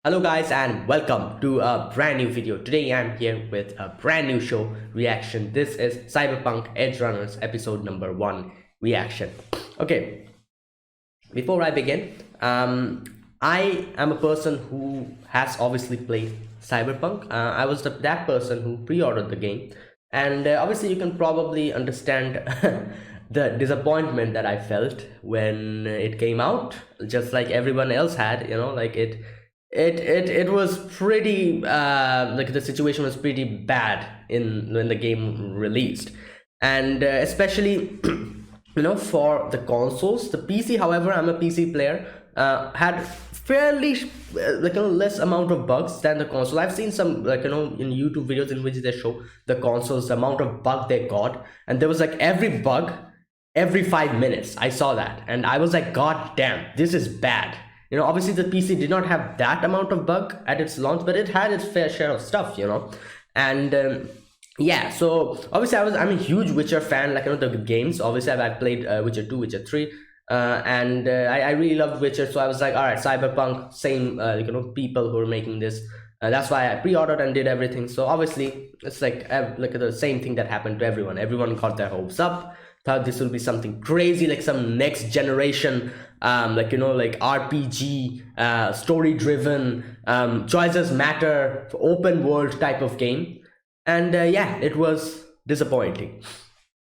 Hello guys and welcome to a brand new video. Today I'm here with a brand new show reaction. This is Cyberpunk Edgerunners episode number 1 reaction. Okay, before I begin, I am a person who has obviously played Cyberpunk. I was that person who pre-ordered the game, and obviously you can probably understand the disappointment that I felt when it came out, just like everyone else had. Like it was pretty like the situation was pretty bad in when the game released, and especially for the consoles. The PC, however, I'm a PC player, had fairly less amount of bugs than the console. I've seen some in YouTube videos in which they show the consoles, the amount of bug they got, and there was like every bug every 5 minutes. I saw that and I was like, god damn, this is bad. Obviously the PC did not have that amount of bug at its launch, but it had its fair share of stuff. And yeah, so obviously I'm a huge Witcher fan, the games. Obviously I've played Witcher 2, Witcher 3, and I really loved Witcher, so I was like, all right, Cyberpunk, same people who are making this. That's why I pre-ordered and did everything. So obviously it's like the same thing that happened to everyone. Everyone got their hopes up, thought this will be something crazy, like some next generation like RPG, story driven, choices matter, open world type of game. And yeah, it was disappointing.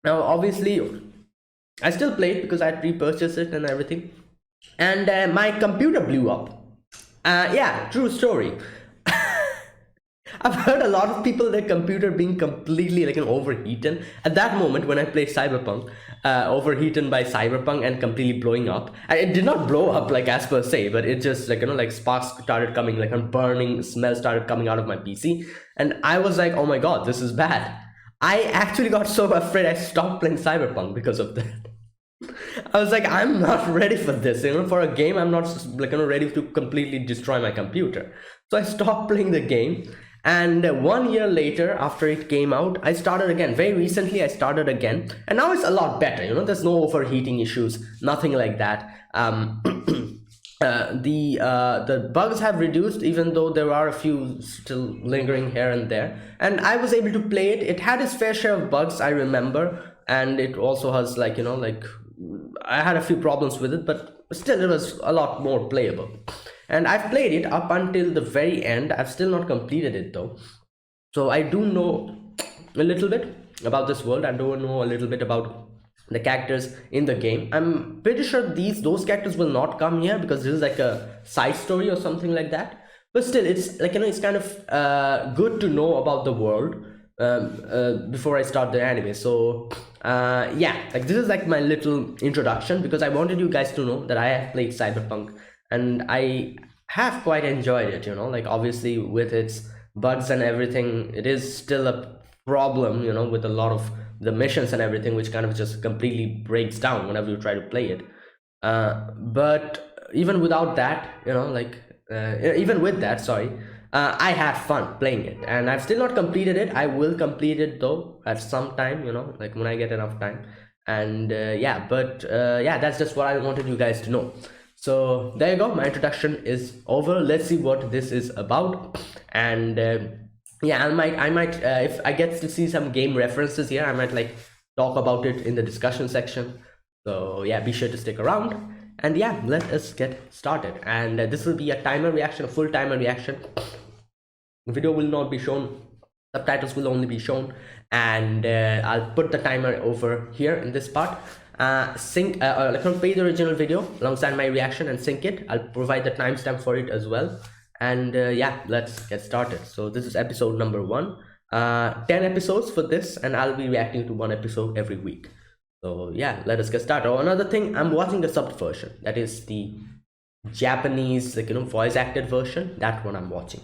Now obviously I still played because I pre-purchased it and everything, and my computer blew up. Yeah, true story. I've heard a lot of people, their computer being completely overheated at that moment when I played Cyberpunk, overheated by Cyberpunk and completely blowing up. And it did not blow up like as per se, but it just like sparks started coming, like a burning smell started coming out of my PC, and I was like, oh my god, this is bad. I actually got so afraid I stopped playing Cyberpunk because of that. I was like, I'm not ready for this. For a game, I'm not ready to completely destroy my computer. So I stopped playing the game. And 1 year later, after it came out, I started again. Very recently, I started again, and now it's a lot better. There's no overheating issues, nothing like that. The bugs have reduced, even though there are a few still lingering here and there. And I was able to play it. It had its fair share of bugs, I remember, and it also has I had a few problems with it, but still it was a lot more playable. And I've played it up until the very end. I've still not completed it though, so I do know a little bit about this world. I do know a little bit about the characters in the game. I'm pretty sure those characters will not come here because this is like a side story or something like that. But still, it's it's kind of good to know about the world before I start the anime. So yeah, like this is like my little introduction because I wanted you guys to know that I have played Cyberpunk and I have quite enjoyed it. Like obviously with its bugs and everything, it is still a problem, with a lot of the missions and everything, which kind of just completely breaks down whenever you try to play it. But even without that, even with that, sorry, I had fun playing it, and I've still not completed it. I will complete it though at some time, like when I get enough time. And yeah, but yeah, that's just what I wanted you guys to know. So there you go. My introduction is over. Let's see what this is about, and yeah, I might if I get to see some game references here, I might like talk about it in the discussion section. So yeah, be sure to stick around, and yeah, let us get started. And this will be a timer reaction, a full timer reaction. The video will not be shown, subtitles will only be shown, and I'll put the timer over here in this part. Sync play the original video alongside my reaction and sync it. I'll provide the timestamp for it as well. And yeah, let's get started. So this is episode number 1. 10 episodes for this, and I'll be reacting to one episode every week. So yeah, let us get started. Oh, another thing, I'm watching the subbed version. That is the Japanese, voice acted version. That one I'm watching.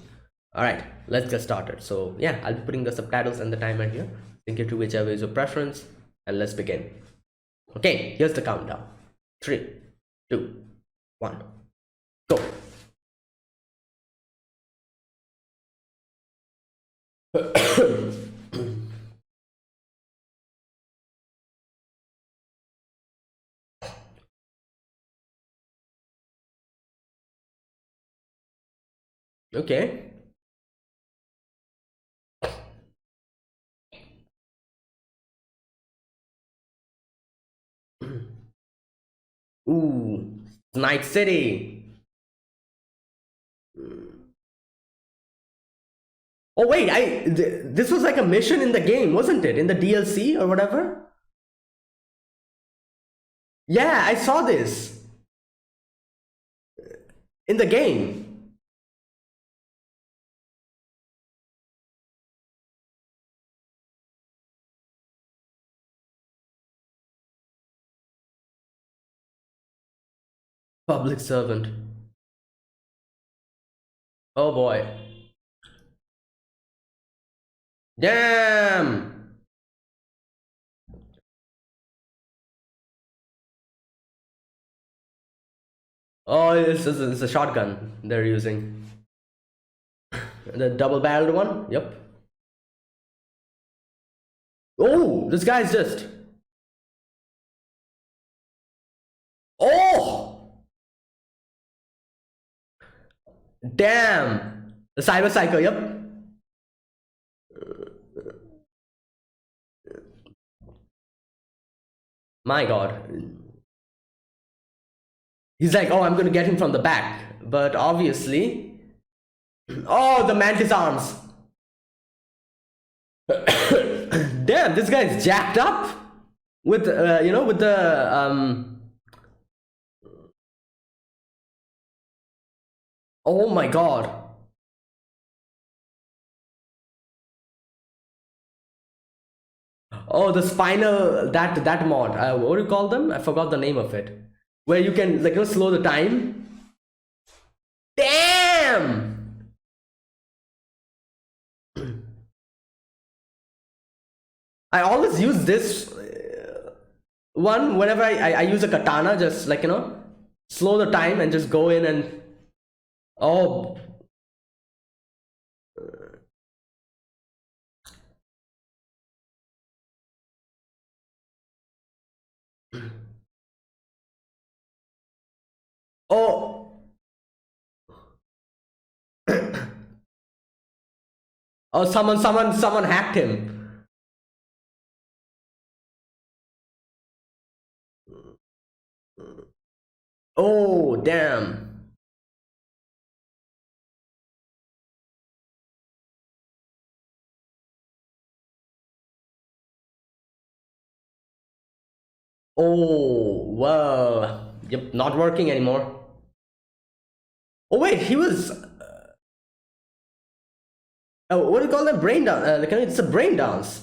All right, let's get started. So yeah, I'll be putting the subtitles and the timer here. Sync it to whichever is your preference, and let's begin. Okay, here's the countdown. 3, 2, 1, go. Okay. Ooh, Night City. Oh wait, this was like a mission in the game, wasn't it? In the DLC or whatever? Yeah, I saw this in the game. Public servant. Oh boy. Damn. Oh, it's a shotgun they're using. The double-barreled one? Yep. Oh, this guy's just. Oh! Damn. The Cyber Psycho, yep. My god. He's like, oh, I'm gonna get him from the back. But obviously. Oh, the mantis arms. Damn, this guy's jacked up with with the oh my god. Oh, the spinal, that mod. What do you call them? I forgot the name of it. Where you can like slow the time. Damn. I always use this one whenever I use a katana, just like slow the time and just go in and oh. Oh. Oh, someone hacked him. Oh, damn. Oh, well, yep, not working anymore. Oh wait, he was. What do you call that? Brain dance. It's a brain dance.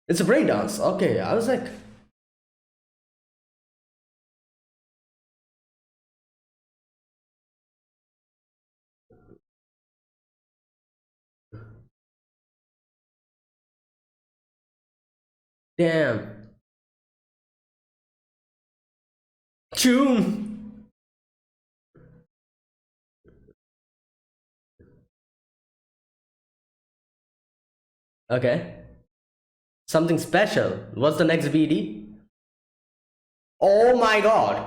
It's a brain dance. Okay, I was like, damn. Choom. Okay. Something special. What's the next BD? Oh my god.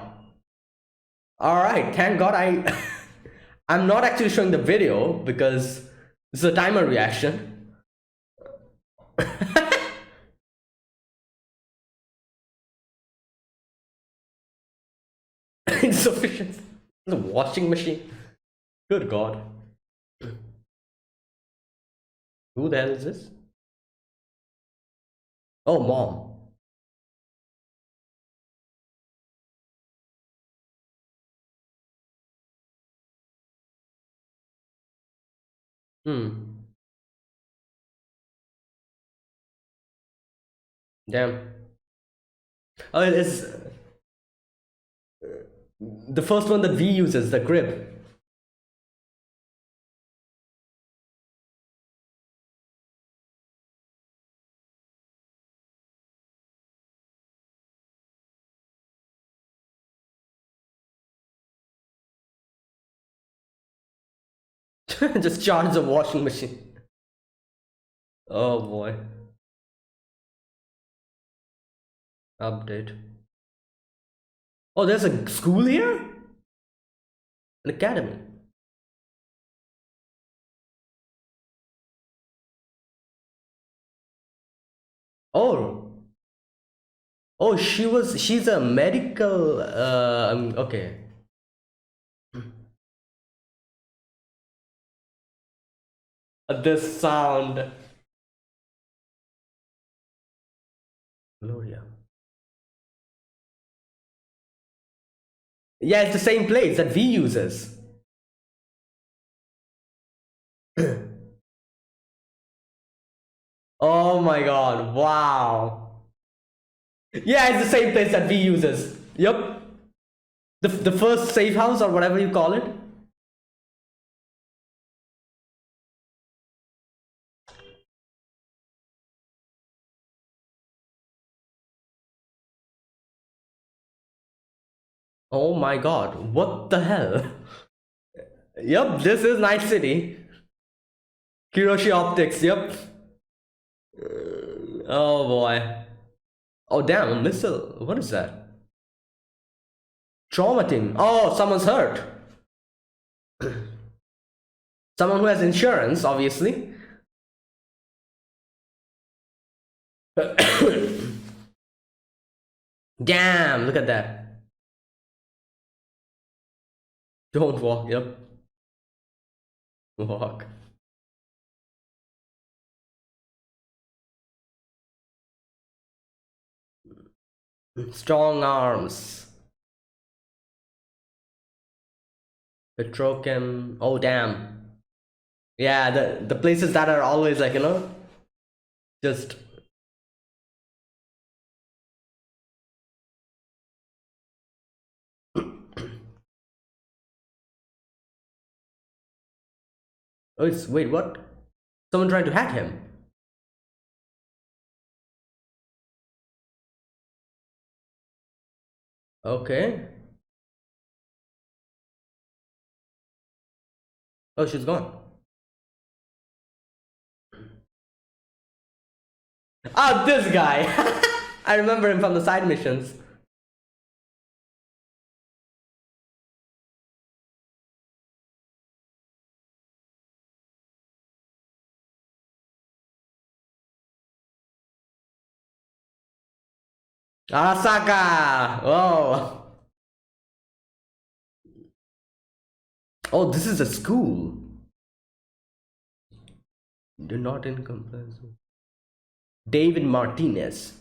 All right. Thank God I'm not actually showing the video because this is a timer reaction. Insufficient. The washing machine. Good God. Who the hell is this? Oh, mom. Hmm. Damn. Oh, it's the first one that V uses, the crib. Just charge the washing machine. Oh boy. Update. Oh, there's a school here? An academy. Oh. Oh, she's a medical okay. This sound. Gloria. Yeah, it's the same place that V uses. Oh my god, wow. Yeah, it's the same place that V uses. Yep. The first safe house or whatever you call it. Oh my god, what the hell? Yep, this is Night City. Kiroshi Optics, yep. Oh boy. Oh damn, a missile. What is that? Trauma team. Oh, someone's hurt. Someone who has insurance, obviously. Damn, look at that. Don't walk, yep. Walk. Strong arms. Petrochem. Oh damn. Yeah, the places that are always like, just oh it's wait, what? Someone trying to hack him. Okay. Oh, she's gone. Ah, this guy. I remember him from the side missions. Arasaka! Oh. Oh, this is a school. Do not in comparison. David Martinez.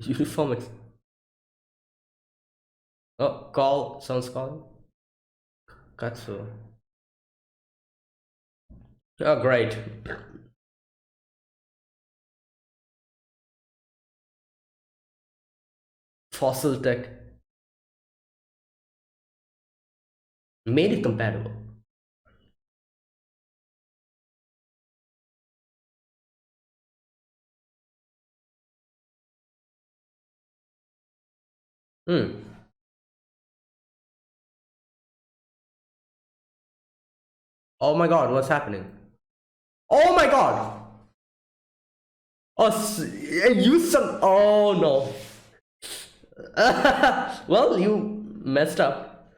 Uniform. Oh, call. Someone's calling. Katsu. Oh, great. Fossil tech. Made it compatible. Hmm. Oh my god, what's happening? Oh my god! Oh, you some. Oh no. Well, you messed up.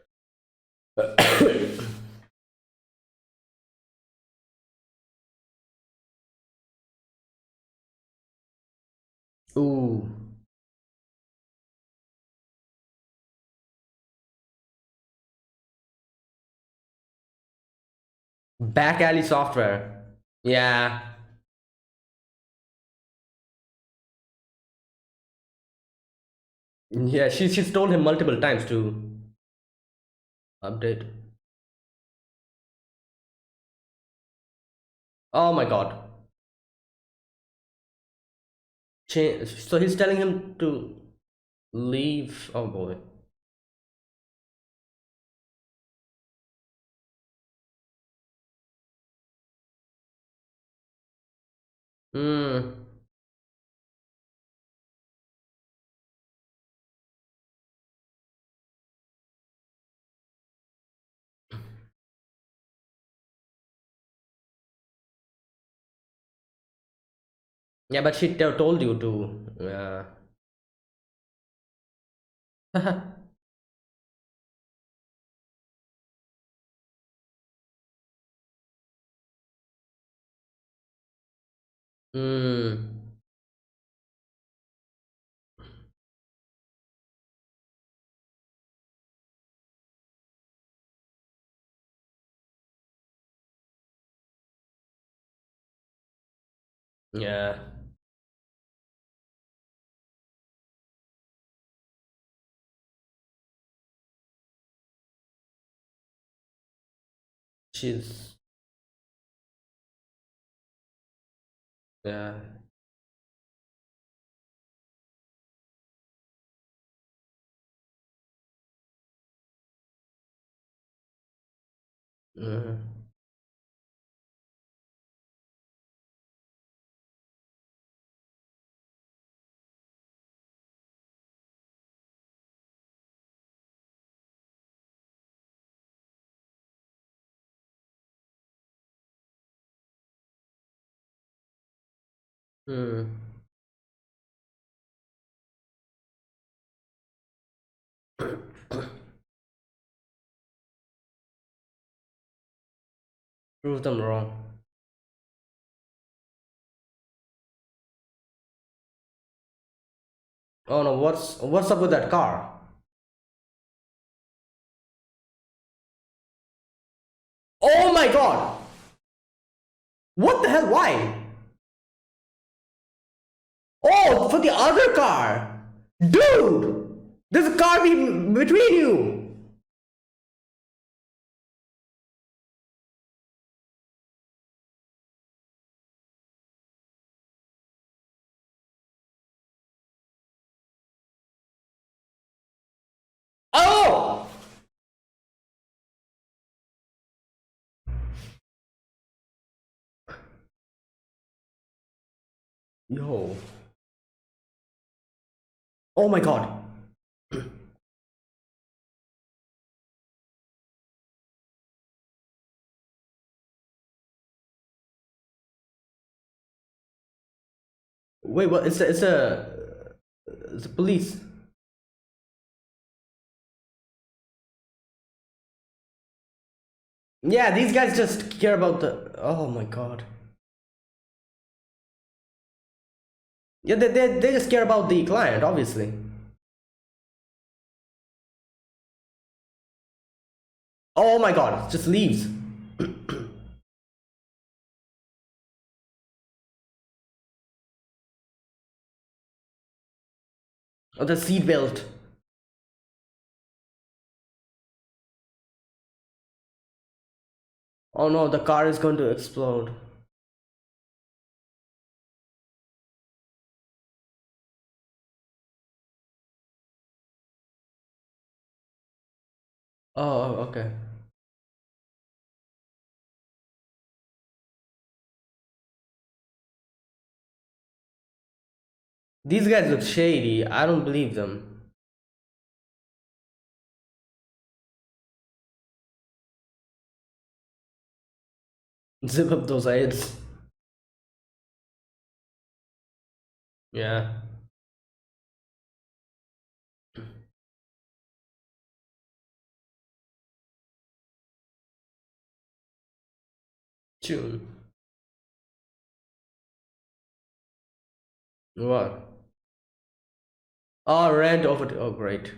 Ooh. Back alley software. Yeah. Yeah, she's told him multiple times to update. Oh my god. So he's telling him to leave. Oh boy. Hmm. Yeah, but she told you to. Mm, yeah, she's yeah. Mm, mm. Prove them wrong. Oh no, what's up with that car? Oh my god! What the hell? Why? Oh, for the other car! Dude! There's a car between you! Oh! Yo. Oh my god. Wait, what? It's a police. Yeah, these guys just care about the. Oh my god. Yeah, they just care about the client, obviously. Oh my god, just leaves. Oh, the seat belt. Oh no, the car is going to explode. Oh, okay. These guys look shady. I don't believe them. Zip up those heads. Yeah. Tune. What? Oh, rent over. Oh, great.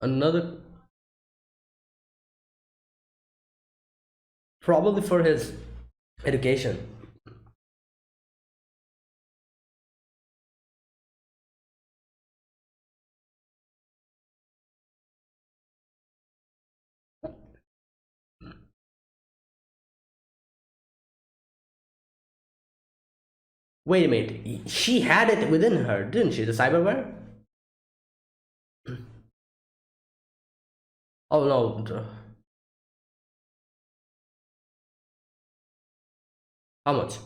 Another. Probably for his education. Wait a minute. She had it within her, didn't she? The cyberware? Oh no. How much?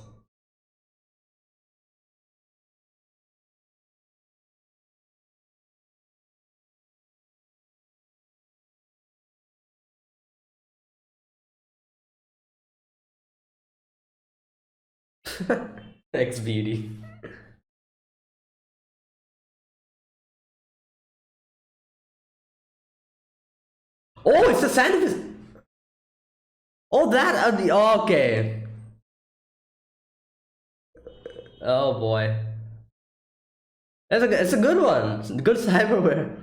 Ex beauty. Oh, it's a scientist. Oh, that. Okay. Oh boy. It's a good one. It's good cyberware.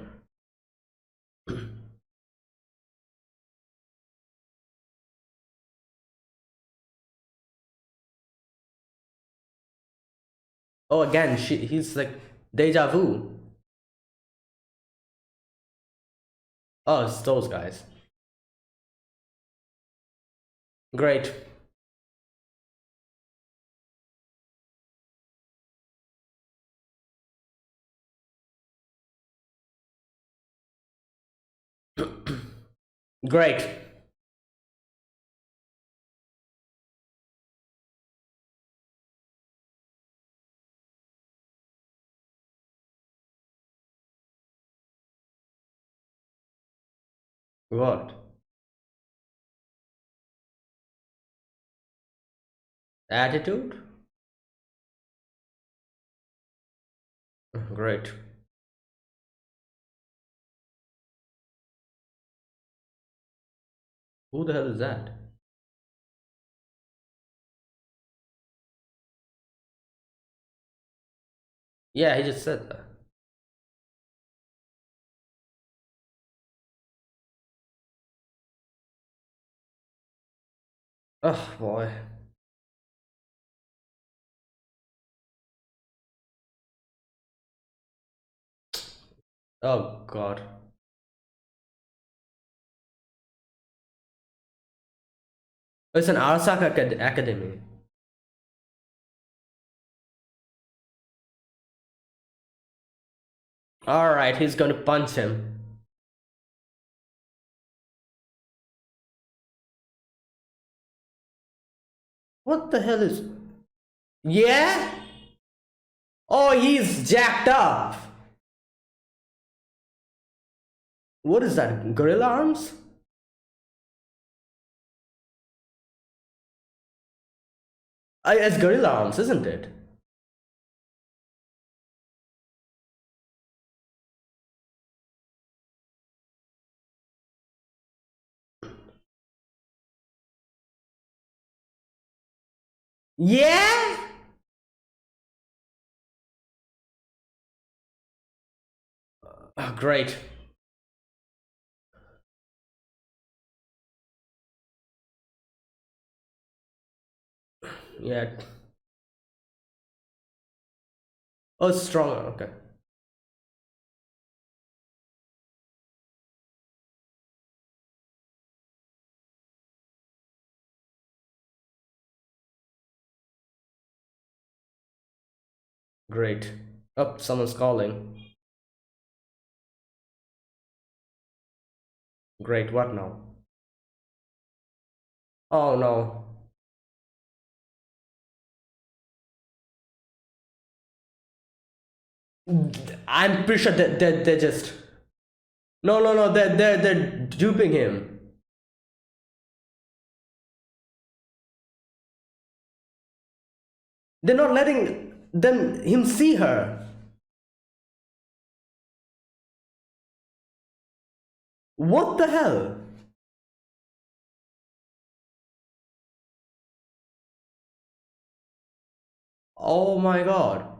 Oh, again, he's like deja vu. Oh, it's those guys. Great. Great. What? Attitude? Great. Who the hell is that? Yeah, he just said that. Oh boy. Oh god. It's an Arasaka Academy. Alright, he's gonna punch him. What the hell is. Yeah? Oh, he's jacked up. What is that? Gorilla arms? It's gorilla arms, isn't it? Yeah? Oh, great. Yeah. Oh, it's stronger. Okay. Great. Oh, someone's calling. Great. What now? Oh no. I'm pretty sure that they're just. No, no, no. They're duping him. They're not letting him see her. What the hell? Oh my god.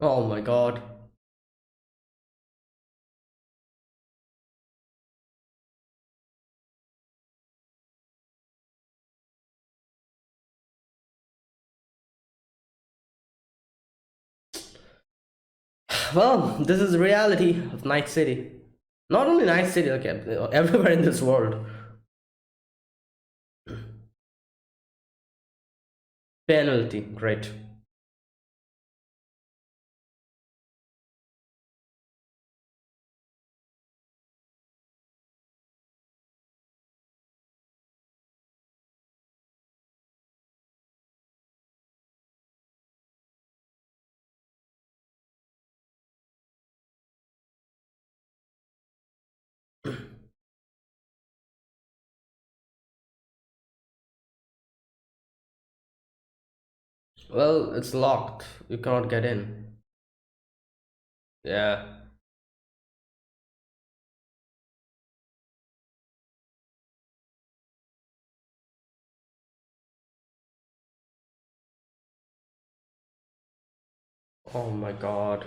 Oh my god. Well, this is the reality of Night City. Not only Night City, like everywhere in this world. Penalty. Great. Well, it's locked. You cannot get in. Yeah. Oh my god.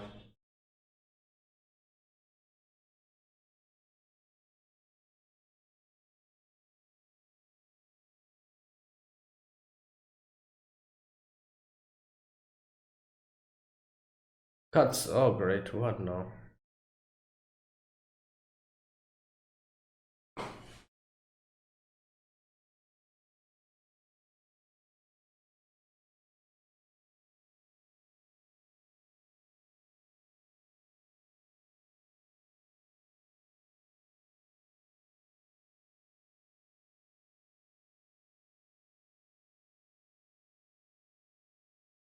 Cuts. Oh great. What now?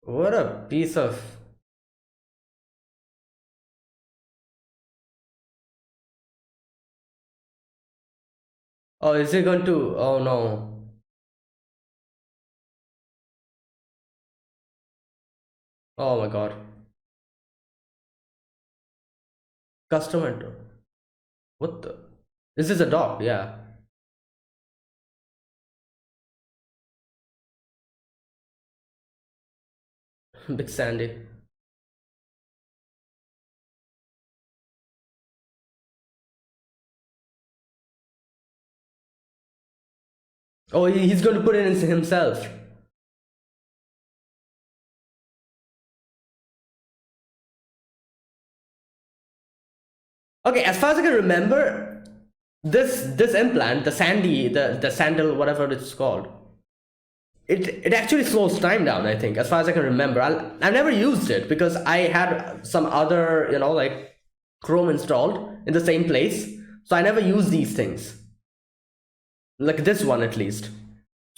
What a piece of. Oh, is he going to? Oh no. Oh my god. Customer. What the? This is a dog. Yeah. Big Sandy. Oh, he's going to put it in himself. Okay, as far as I can remember, this implant, the Sandy, the Sandal, whatever it's called, it actually slows time down. I think, as far as I can remember, I've never used it because I had some other, like Chrome installed in the same place, so I never use these things, like this one at least.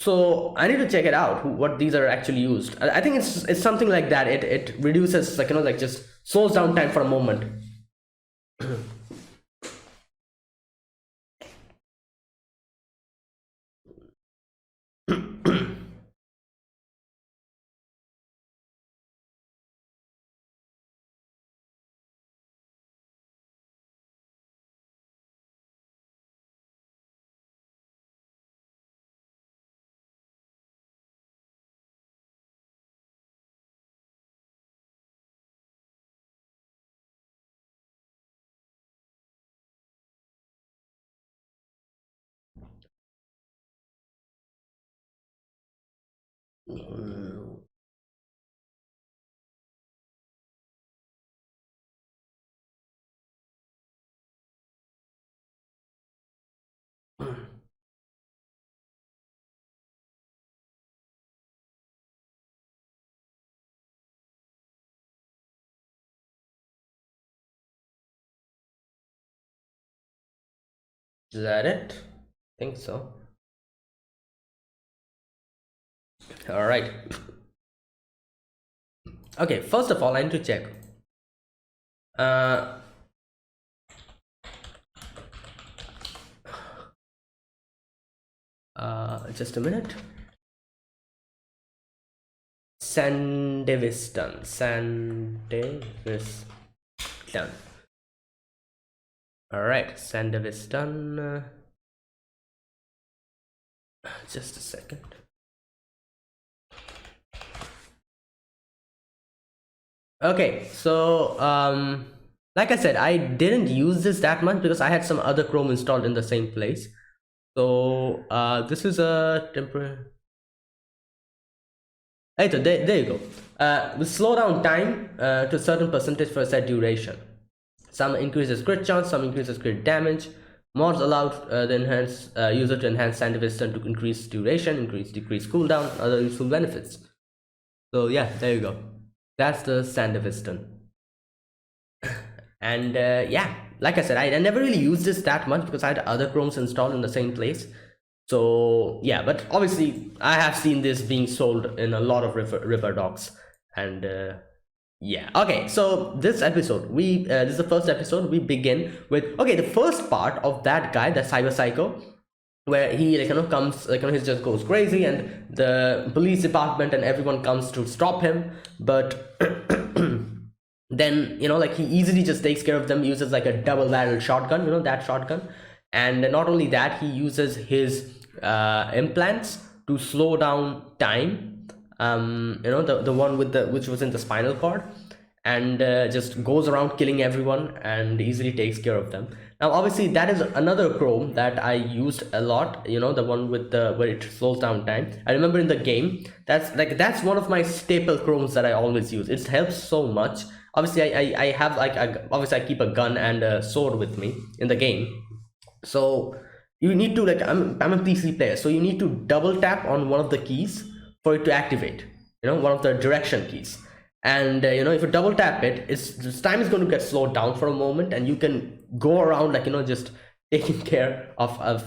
So I need to check it out. What these are actually used. I think it's something like that. It reduces, like, like just slows down time for a moment. Is that it? I think so. All right. Okay, first of all, I need to check. Uh, just a minute. Sandevistan. Sandevistan. All right, Sandevistan. Just a second. Okay, so like I said, I didn't use this that much because I had some other Chrome installed in the same place. So this is a temporary. Hey, so there you go. We slow down time to a certain percentage for a set duration. Some increases crit chance, some increases crit damage. Mods allow the user to enhance Sandevistan to increase duration, decrease cooldown, other useful benefits. So yeah, there you go. That's the Sandevistan. And yeah, like I said, I never really used this that much because I had other Chromes installed in the same place. So yeah, but obviously I have seen this being sold in a lot of river dogs. And yeah, okay, so this episode, this is the first episode. We begin with, okay, the first part of that guy, the cyber psycho. where he comes he just goes crazy, and the police department and everyone comes to stop him, but then he easily just takes care of them, uses like a double barrel shotgun, that shotgun. And not only that, he uses his implants to slow down time, the one with the which was in the spinal cord, and just goes around killing everyone and easily takes care of them. Now obviously that is another chrome that I used a lot, the one with the where it slows down time. I remember in the game, that's one of my staple chromes that I always use. It helps so much. Obviously I have obviously I keep a gun and a sword with me in the game. So you need to I'm a PC player, so you need to double tap on one of the keys for it to activate, one of the direction keys. And if you double tap it, this time is going to get slowed down for a moment, and you can go around just taking care of a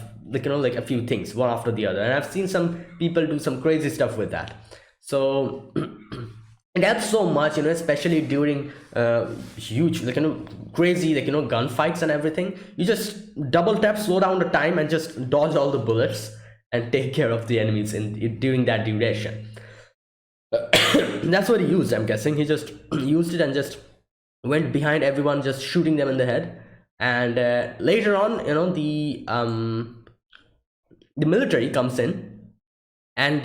few things one after the other. And I've seen some people do some crazy stuff with that. So it helps so much, especially during huge crazy gunfights and everything. You just double tap, slow down the time, and just dodge all the bullets and take care of the enemies during that duration. That's what he used. I'm guessing he just used it and just went behind everyone, just shooting them in the head. And later on, the military comes in. And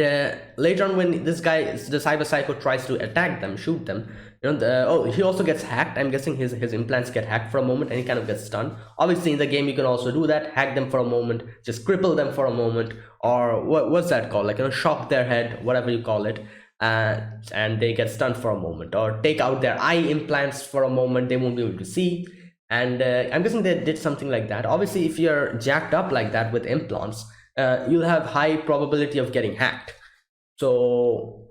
later on, when this guy, the cyber psycho, tries to attack them, shoot them, he also gets hacked. I'm guessing his implants get hacked for a moment, and he kind of gets stunned. Obviously in the game you can also do that, hack them for a moment, just cripple them for a moment, or what's that called, shock their head, whatever you call it. And they get stunned for a moment, or take out their eye implants for a moment, they won't be able to see. And I'm guessing they did something like that. Obviously if you're jacked up like that with implants, you'll have high probability of getting hacked. So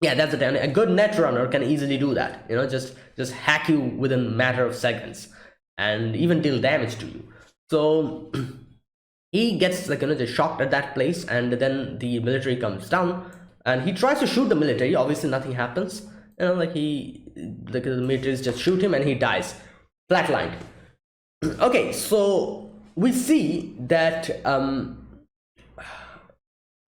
yeah, that's the thing. A good net runner can easily do that, just hack you within a matter of seconds and even deal damage to you. So he gets just shocked at that place, and then the military comes down and he tries to shoot the military. Obviously nothing happens, the military just shoot him and he dies flatlined. Okay, so we see that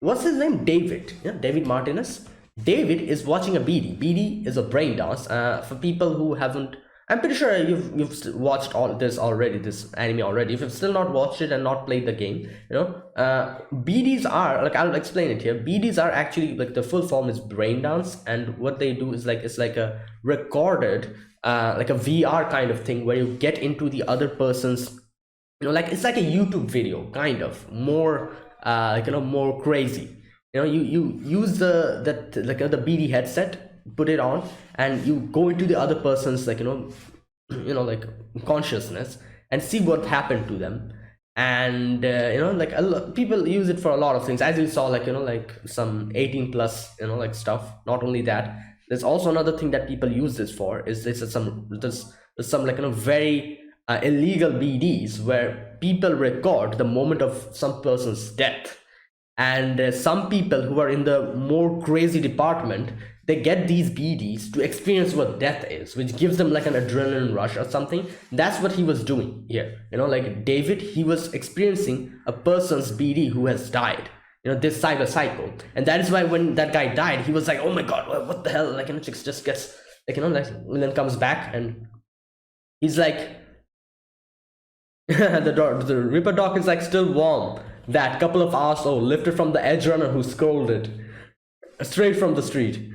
what's his name, David, David Martinez. David is watching a BD. BD is a brain dance. For people who haven't, I'm pretty sure you've watched all this already, this anime already. If you've still not watched it and not played the game, BDs are I'll explain it here. BDs are actually the full form is brain dance, and what they do is it's like a recorded a VR kind of thing, where you get into the other person's, it's like a YouTube video, kind of more more crazy. You use the BD headset, put it on, and you go into the other person's consciousness and see what happened to them. And people use it for a lot of things, as you saw, some 18 plus stuff. Not only that, there's also another thing that people use this for, is there's some very illegal BDs where people record the moment of some person's death. And some people who are in the more crazy department, they get these BDs to experience what death is, which gives them an adrenaline rush or something. That's what he was doing here. David, he was experiencing a person's BD who has died, this cyber psycho. And that is why when that guy died, he was like, oh my god, what the hell, just gets and then comes back, and he's like the Ripper Doc is still warm. That couple of hours old, lifted from the Edgerunner who scolded straight from the street.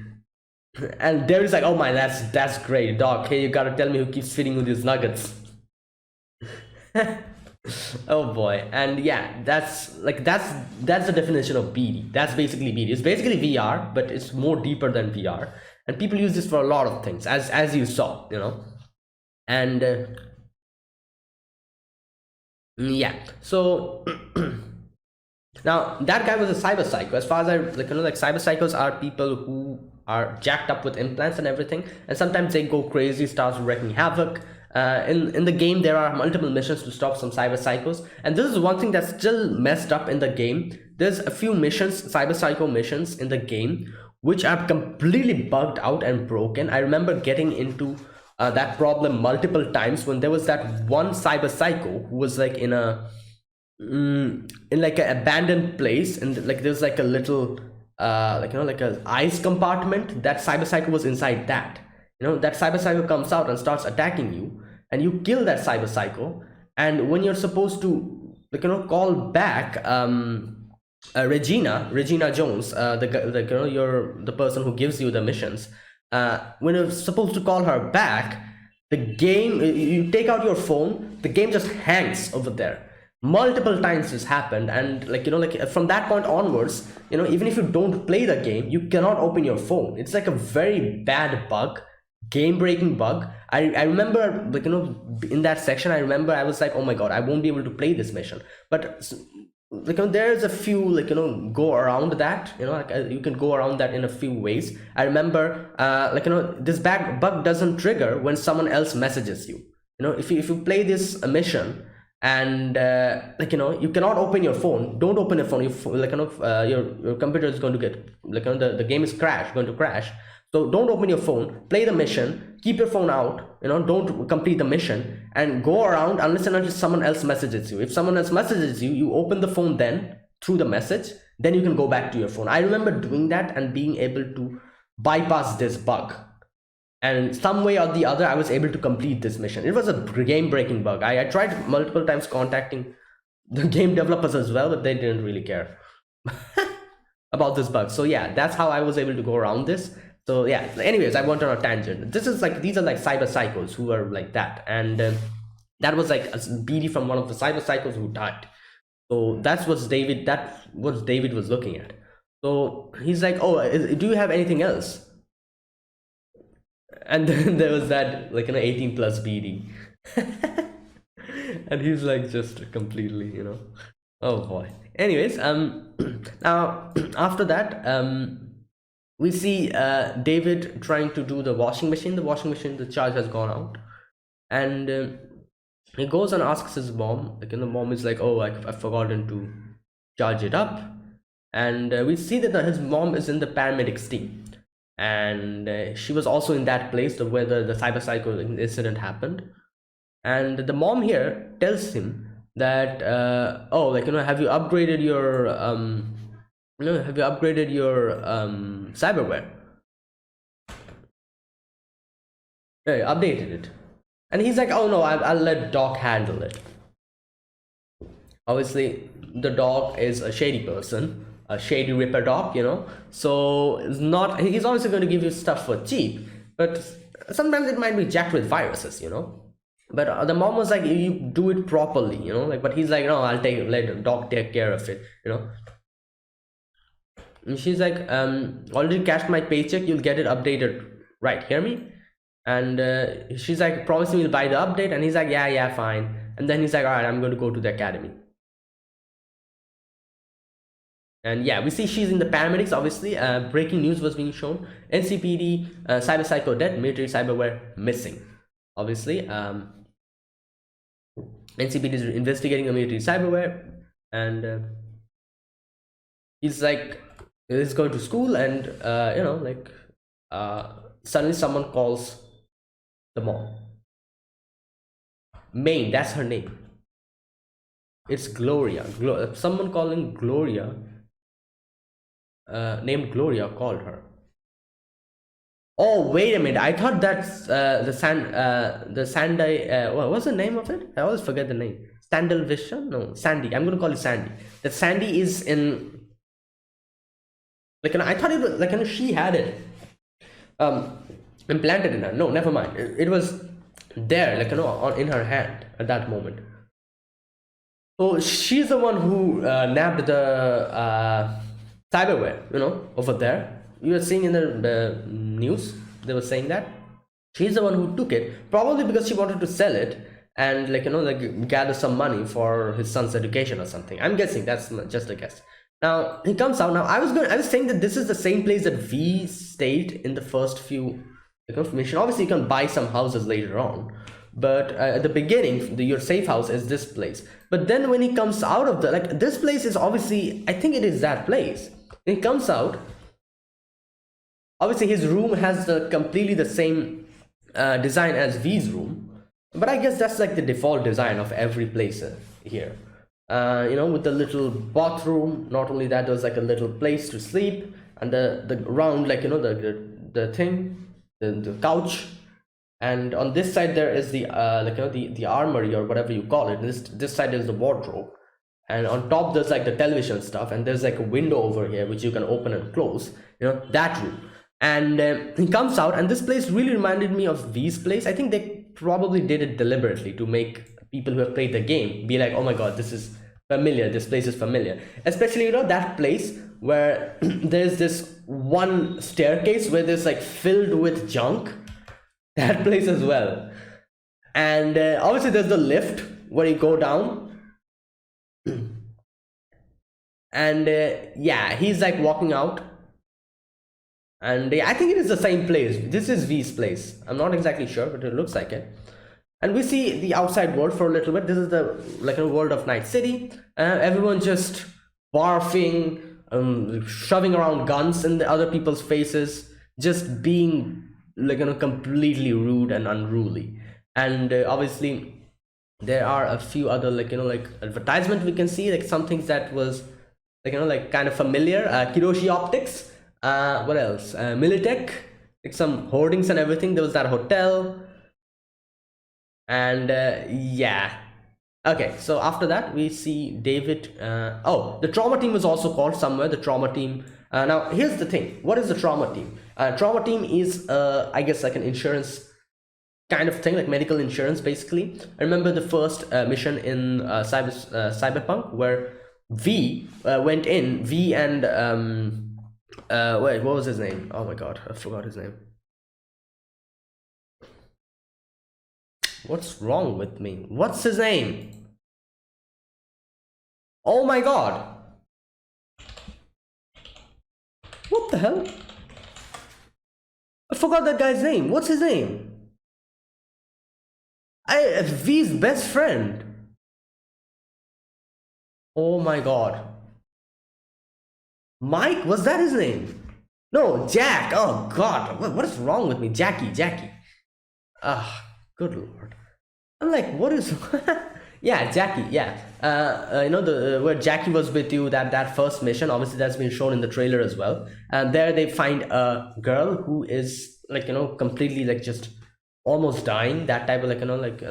And David's like, oh my, that's great, Doc. Hey, you gotta tell me who keeps feeding you these nuggets. Oh boy. And yeah, that's the definition of BD. That's basically BD. It's basically VR, but it's more deeper than VR. And people use this for a lot of things, as you saw, and yeah. So now that guy was a cyber psycho. As far as I cyber psychos are people who are jacked up with implants and everything, and sometimes they go crazy, starts wreaking havoc. In the game, there are multiple missions to stop some cyber psychos, and this is one thing that's still messed up in the game. There's a few missions, cyber psycho missions in the game, which are completely bugged out and broken. I remember getting into that problem multiple times when there was that one cyber psycho who was in a in like an abandoned place, and like there's like a little like like a ice compartment. That cyber psycho was inside that. That cyber psycho comes out and starts attacking you, and you kill that cyber psycho. And when you're supposed to call back Regina Jones, you're the person who gives you the missions. When you're supposed to call her back, the game, you take out your phone, the game just hangs over there. Multiple times this happened, and from that point onwards, even if you don't play the game, you cannot open your phone. It's like a very bad bug, game breaking bug. I remember in that section, I remember I was like, oh my god, I won't be able to play this mission. But there's a few go around that. You can go around that in a few ways. I remember this bug doesn't trigger when someone else messages you. If you play this mission and you cannot open your phone, don't open your phone. Your computer is going to get the game is going to crash. So don't open your phone, play the mission, keep your phone out, don't complete the mission, and go around unless and until someone else messages you. If someone else messages you, you open the phone then through the message, then you can go back to your phone. I remember doing that and being able to bypass this bug. And some way or the other, I was able to complete this mission. It was a game-breaking bug. I tried multiple times contacting the game developers as well, but they didn't really care about this bug. So yeah, that's how I was able to go around this. So yeah, anyways, I went on a tangent. These are like cyber psychos who are like that. And that was like a BD from one of the cyber psychos who died. So that's what David was looking at. So he's like, oh, do you have anything else? And then there was that 18 plus BD. And he's like just completely, oh boy. Anyways, now after that, we see David trying to do the washing machine. The charge has gone out, and he goes and asks his mom. The mom is like, oh, I've forgotten to charge it up. And we see that his mom is in the paramedics team, and she was also in that place where the cyber psycho incident happened. And the mom here tells him that oh, have you upgraded your cyberware? Yeah, updated it. And he's like, oh no, I'll let Doc handle it. Obviously the Doc is a shady person, a shady ripper Doc, so he's obviously going to give you stuff for cheap, but sometimes it might be jacked with viruses, but the mom was like, you do it properly, but he's like, no, let Doc take care of it, And she's like, already cashed my paycheck, you'll get it updated, right? Hear me? And she's like, promise me you'll buy the update. And he's like, yeah, fine. And then he's like, all right, I'm going to go to the academy. And yeah, we see she's in the paramedics. Obviously, breaking news was being shown. NCPD, cyber psycho dead, military cyberware missing. Obviously, NCPD is investigating the military cyberware, and he's like, he's going to school, and suddenly someone calls the mom. Maine, that's her name. It's Gloria. Someone calling Gloria, named Gloria, called her. Oh, wait a minute. I thought that's the Sandy. What was the name of it? I always forget the name. Sandal Vision? No, Sandy. I'm going to call it Sandy. That Sandy is in. I thought it was she had it implanted in her. No, never mind. It was there, in her hand at that moment. So she's the one who nabbed the cyberware, over there. You were seeing in the news, they were saying that she's the one who took it, probably because she wanted to sell it and gather some money for his son's education or something. I'm guessing, that's just a guess. Now he comes out. Now I was saying that this is the same place that V stayed in the first few information. Obviously you can buy some houses later on, but at the beginning your safe house is this place. But then when he comes out of this place is obviously, I think it is that place. When he comes out, obviously his room has completely the same design as V's room, but I guess that's like the default design of every place here. you know, with the little bathroom. Not only that, there was like a little place to sleep, and the round, like, you know, the thing, the couch. And on this side there is the like, you know, the armory or whatever you call it. This side is the wardrobe, and on top there's like the television stuff, and there's like a window over here which you can open and close, you know, that room. And he comes out, and this place really reminded me of V's place. I think they probably did it deliberately to make people who have played the game be like, oh my god, this is familiar, this place is familiar. Especially, you know, that place where there's this one staircase where there's like filled with junk, that place as well. And obviously there's the lift where you go down. And yeah, he's like walking out, and I think it is the same place. This is V's place. I'm not exactly sure, but it looks like it. And we see the outside world for a little bit. This is the like a world of Night City. Everyone just barfing, shoving around guns in the other people's faces, just being like, you know, completely rude and unruly. And obviously there are a few other, like, you know, like advertisement we can see, like some things that was like, you know, like kind of familiar. Kiroshi Optics, what else, Militech, like some hoardings and everything. There was that hotel. And yeah, okay, so after that we see David. Oh, the trauma team was also called somewhere, the trauma team. Now here's the thing, what is the trauma team? Trauma team is I guess like an insurance kind of thing, like medical insurance basically. I remember the first mission in Cyberpunk where V went in. V and wait, what was his name? Oh my god, I forgot his name. What's wrong with me? What's his name? Oh my god. What the hell? I forgot that guy's name. What's his name? V's best friend. Oh my god. Mike? Was that his name? No, Jack. Oh god. What is wrong with me? Jackie. Ah, good lord. I'm like, what is... Yeah, Jackie, yeah. You know, the where Jackie was with you, that first mission, obviously that's been shown in the trailer as well. And there they find a girl who is like, you know, completely like just almost dying, that type of like, you know, like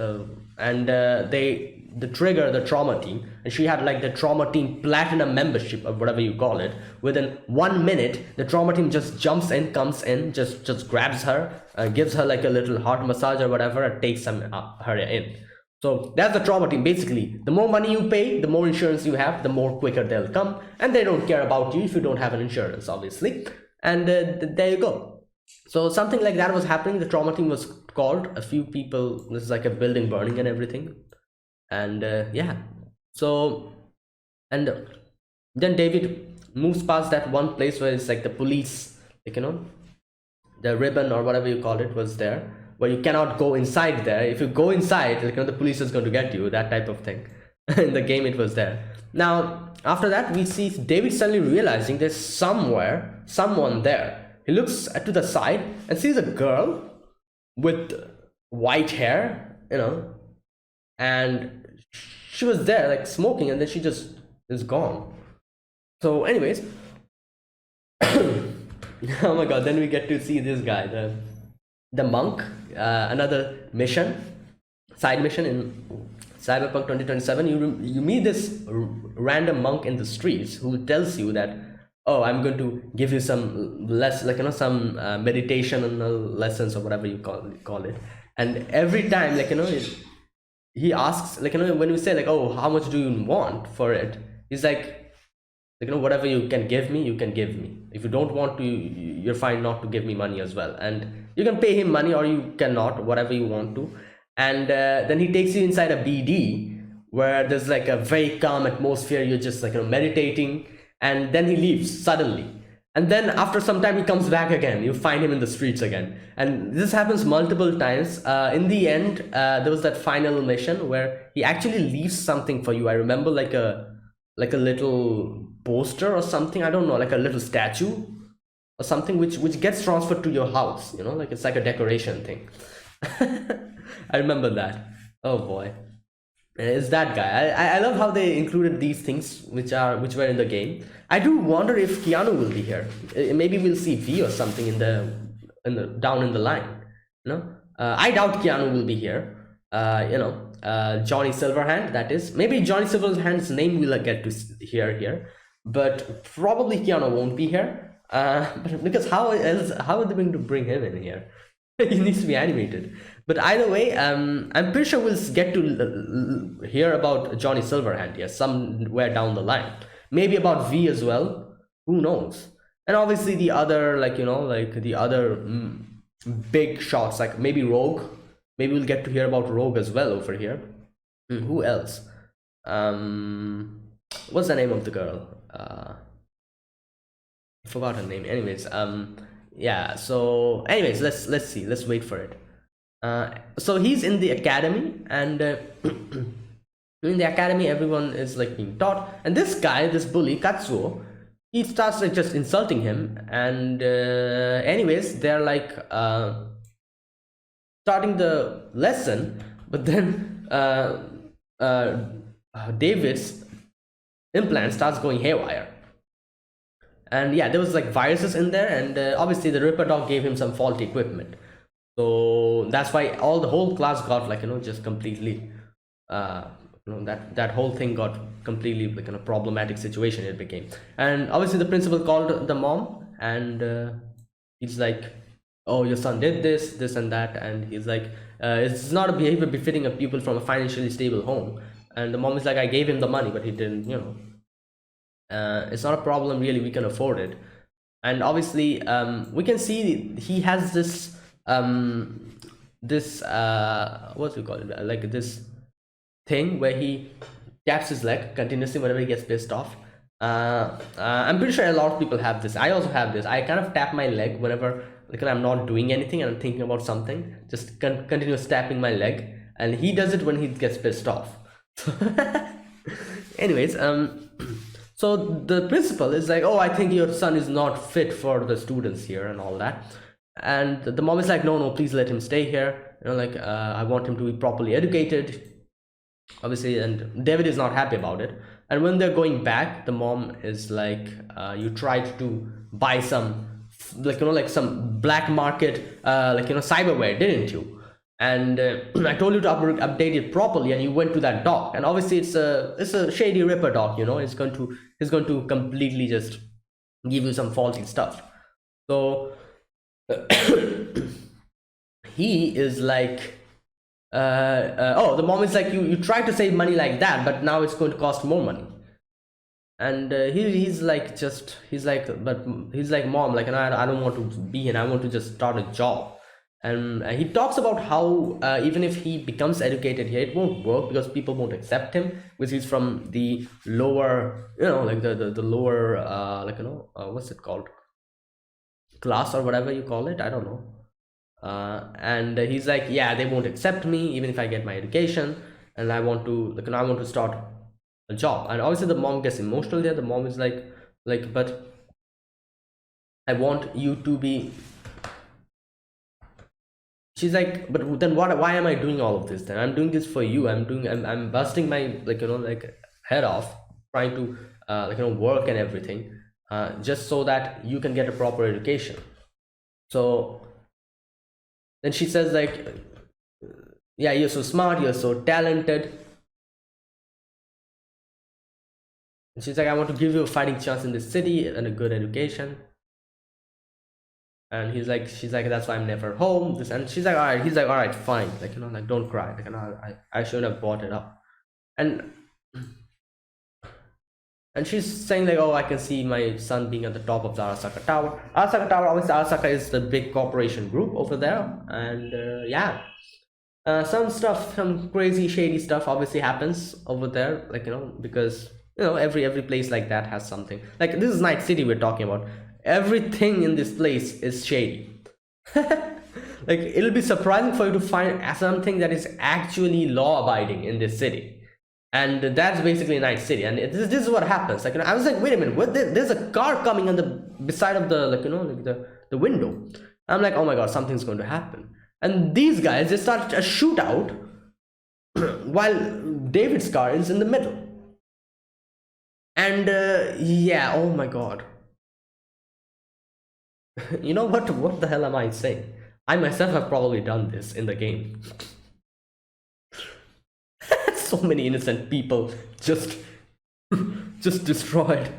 and the trigger the trauma team, and she had like the trauma team platinum membership or whatever you call it. Within 1 minute the trauma team just jumps in, comes in, just grabs her, gives her like a little heart massage or whatever, and takes her in. So that's the trauma team basically. The more money you pay, the more insurance you have, the more quicker they'll come, and they don't care about you if you don't have an insurance, obviously. And there you go. So something like that was happening. The trauma team was called. A few people, this is like a building burning and everything. And yeah, so, and then David moves past that one place where it's like the police, like, you know, the ribbon or whatever you call it was there, where you cannot go inside there. If you go inside, like, you know, the police is going to get you, that type of thing. In the game it was there. Now after that we see David suddenly realizing there's someone there. He looks to the side and sees a girl with white hair, you know, and she was there like smoking, and then she just is gone. So anyways, oh my god, then we get to see this guy, the monk, another mission, side mission in Cyberpunk 2027. You meet this random monk in the streets who tells you that, oh, I'm going to give you some like, you know, some meditation lessons or whatever you call it. And every time, like, you know, he asks, like, you know, when we say like, oh, how much do you want for it, he's like, you know, whatever you can give me, you can give me. If you don't want to, you're fine not to give me money as well. And you can pay him money or you cannot, whatever you want to. And then he takes you inside a BD where there's like a very calm atmosphere. You're just like, you know, meditating, and then he leaves suddenly. And then after some time he comes back again. You find him in the streets again, and this happens multiple times. In the end, there was that final mission where he actually leaves something for you. I remember like a little poster or something, I don't know, like a little statue or something, which gets transferred to your house, you know, like it's like a decoration thing. I remember that. Oh boy. is that guy. I love how they included these things which were in the game. I do wonder if Keanu will be here. Maybe we'll see V or something in the down in the line. You know, I doubt Keanu will be here. Johnny Silverhand. That is, maybe Johnny Silverhand's name will get to hear here, but probably Keanu won't be here. Because how are they going to bring him in here? He needs to be animated. But either way, I'm pretty sure we'll get to hear about Johnny Silverhand here somewhere down the line. Maybe about V as well. Who knows? And obviously the other, the other big shots, like maybe Rogue. Maybe we'll get to hear about Rogue as well over here. Who else? What's the name of the girl? I forgot her name. Anyways, yeah. So, anyways, let's see. Let's wait for it. So he's in the academy, and in the academy, everyone is like being taught. And this guy, this bully Katsuo, he starts like just insulting him. And anyways, they're like starting the lesson, but then David's implant starts going haywire. And yeah, there was like viruses in there, and obviously the Ripper Dog gave him some faulty equipment. So that's why the whole class got like, just completely that whole thing got completely like in a problematic situation it became. And obviously the principal called the mom, and he's like, oh, your son did this and that, and he's like, it's not a behavior befitting a pupil from a financially stable home. And the mom is like, I gave him the money, but he didn't, it's not a problem really, we can afford it. And obviously we can see he has this what's it called, like this thing where he taps his leg continuously whenever he gets pissed off. I'm pretty sure a lot of people have this. I also have this. I kind of tap my leg whenever like I'm not doing anything and I'm thinking about something, just continuous tapping my leg. And he does it when he gets pissed off. Anyways, so the principal is like, oh, I think your son is not fit for the students here and all that. And the mom is like, no, please let him stay here. I want him to be properly educated, obviously. And David is not happy about it. And when they're going back, the mom is like, you tried to buy some some black market cyberware, didn't you? And I told you to update it properly, and you went to that dock. And obviously it's a shady Ripper dock, he's going to completely just give you some faulty stuff. So he is like, the mom is like, you tried to save money like that, but now it's going to cost more money. And he's like, mom, like, and I don't want to be here, I want to just start a job. And he talks about how even if he becomes educated here, it won't work because people won't accept him, because he's from the lower, like the lower what's it called, class or whatever you call it, I don't know. And he's like, yeah, they won't accept me even if I get my education, and I want to start a job. And obviously the mom gets emotional there. The mom is like, but I want you to be, she's like, but then why am I doing all of this then? I'm doing this for you. I'm busting my head off trying to work and everything, just so that you can get a proper education. So then she says like, yeah, you're so smart, you're so talented. And she's like, I want to give you a fighting chance in this city and a good education. And she's like, that's why I'm never home. And she's like, all right. He's like, all right, fine. Don't cry. I shouldn't have brought it up. And she's saying like, oh, I can see my son being at the top of the Arasaka Tower. Arasaka Tower, obviously Arasaka is the big corporation group over there. And yeah, some crazy shady stuff obviously happens over there, because every place like that has something. Like, this is Night City we're talking about. Everything in this place is shady. Like, it'll be surprising for you to find something that is actually law abiding in this city. And that's basically Night City. And this is what happens. I was like, wait a minute, there's a car coming on the beside of the the window. I'm like, oh my god, something's going to happen. And these guys, they start a shootout while David's car is in the middle. And yeah, oh my god. You know what the hell am I saying? I myself have probably done this in the game. So many innocent people just just destroyed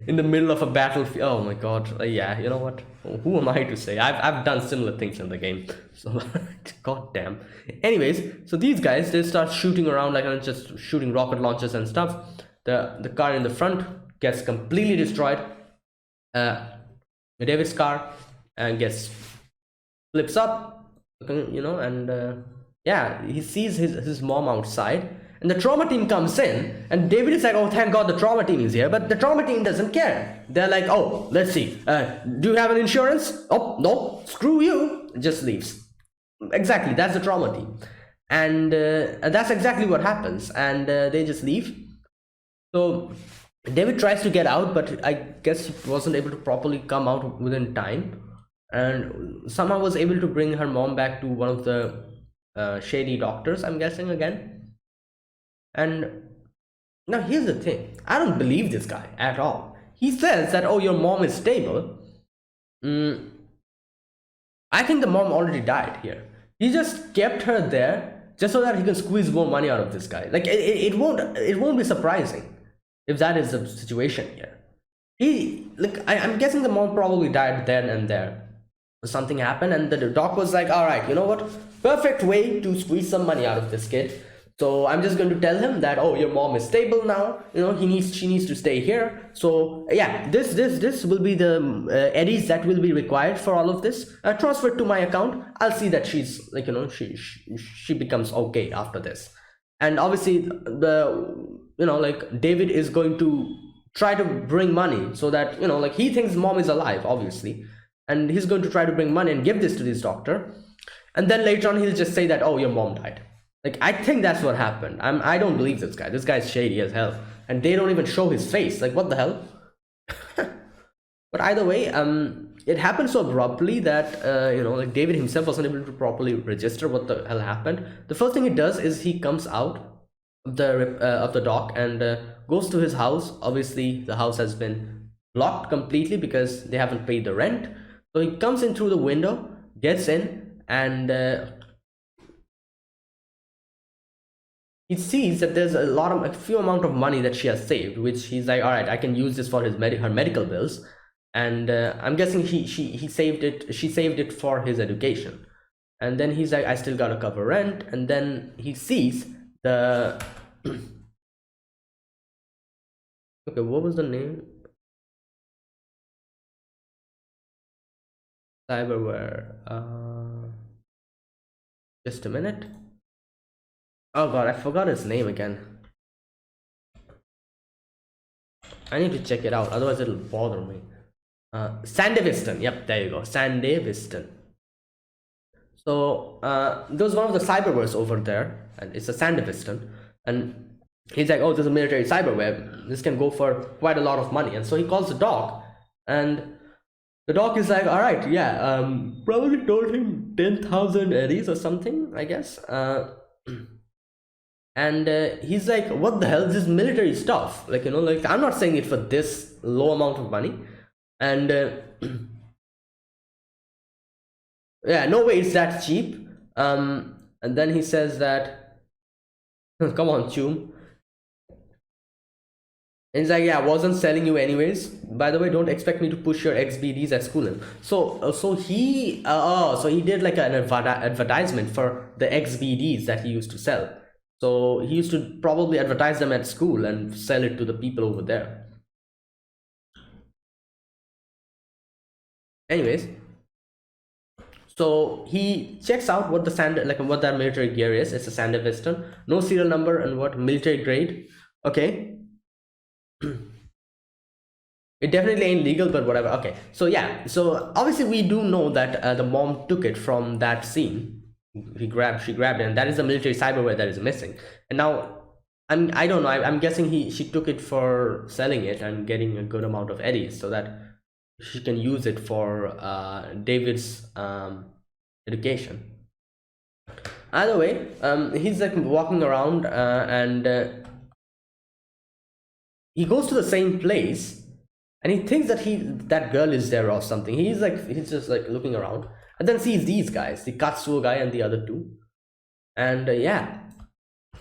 in the middle of a battlefield. Oh my god. Yeah, you know what? Who am I to say? I've done similar things in the game. So god damn. Anyways, so these guys, they start shooting around, like, just shooting rocket launchers and stuff. The car in the front gets completely destroyed. David's car gets flips up, you know, and yeah, he sees his mom outside, and the trauma team comes in, and David is like, oh thank god the trauma team is here, but the trauma team doesn't care. They're like, oh, let's see, do you have an insurance? Oh no, screw you. Just leaves. Exactly, that's the trauma team. And that's exactly what happens, and they just leave. So David tries to get out, but I guess he wasn't able to properly come out within time, and somehow was able to bring her mom back to one of the shady doctors, I'm guessing, again. And now here's the thing, I don't believe this guy at all. He says that, oh, your mom is stable. I think the mom already died here. He just kept her there just so that he can squeeze more money out of this guy. Like, it won't be surprising if that is the situation here. I'm guessing the mom probably died then and there. Something happened, and the doc was like, all right, you know what, perfect way to squeeze some money out of this kid. So I'm just going to tell him that, oh, your mom is stable now, you know, she needs to stay here. So yeah, this will be the eddies that will be required for all of this. Transfer to my account. I'll see that she's, like, you know, she becomes okay after this. And obviously like, David is going to try to bring money so that, you know, like, he thinks mom is alive, obviously, and he's going to try to bring money and give this to this doctor, and then later on he'll just say that, oh, your mom died. Like, I think that's what happened. I don't believe this guy. This guy's shady as hell, and they don't even show his face. Like, what the hell? But either way, it happened so abruptly that like, David himself wasn't able to properly register what the hell happened. The first thing he does is he comes out of the dock and goes to his house. Obviously the house has been blocked completely because they haven't paid the rent. So he comes in through the window, gets in, and he sees that there's a few amount of money that she has saved, which he's like, all right, I can use this for her medical bills. And I'm guessing she saved it for his education. And then he's like, I still gotta cover rent. And then he sees the okay, what was the name? Cyberware. Just a minute. Oh god, I forgot his name again. I need to check it out, otherwise it'll bother me. Sandevistan. Yep, there you go. Sandevistan. So there was one of the cyberwares over there, and it's a Sandevistan, and he's like, oh, there's a military cyberware, this can go for quite a lot of money. And so he calls the doc, and the doc is like, all right, yeah, probably told him 10,000 eddies or something, I guess. And he's like, what the hell is this military stuff? Like, you know, like, I'm not saying it for this low amount of money. And yeah, no way it's that cheap. And then he says that, come on, Chum. And he's like, yeah, I wasn't selling you anyways. By the way, don't expect me to push your XBDs at school. So he did like an advertisement for the XBDs that he used to sell. So he used to probably advertise them at school and sell it to the people over there. Anyways, so he checks out what what that military gear is. It's a Sandevistan, no serial number, and what, military grade. Okay. It definitely ain't legal, but whatever. Okay, so yeah, so obviously we do know that the mom took it from that scene. She grabbed it, and that is the military cyberware that is missing. And now I don't know, I'm guessing she took it for selling it and getting a good amount of eddies so that she can use it for David's education. Either way, he's like walking around, and he goes to the same place, and he thinks that that girl is there or something. He's just like looking around, and then sees these guys, the Katsuo guy and the other two, and yeah,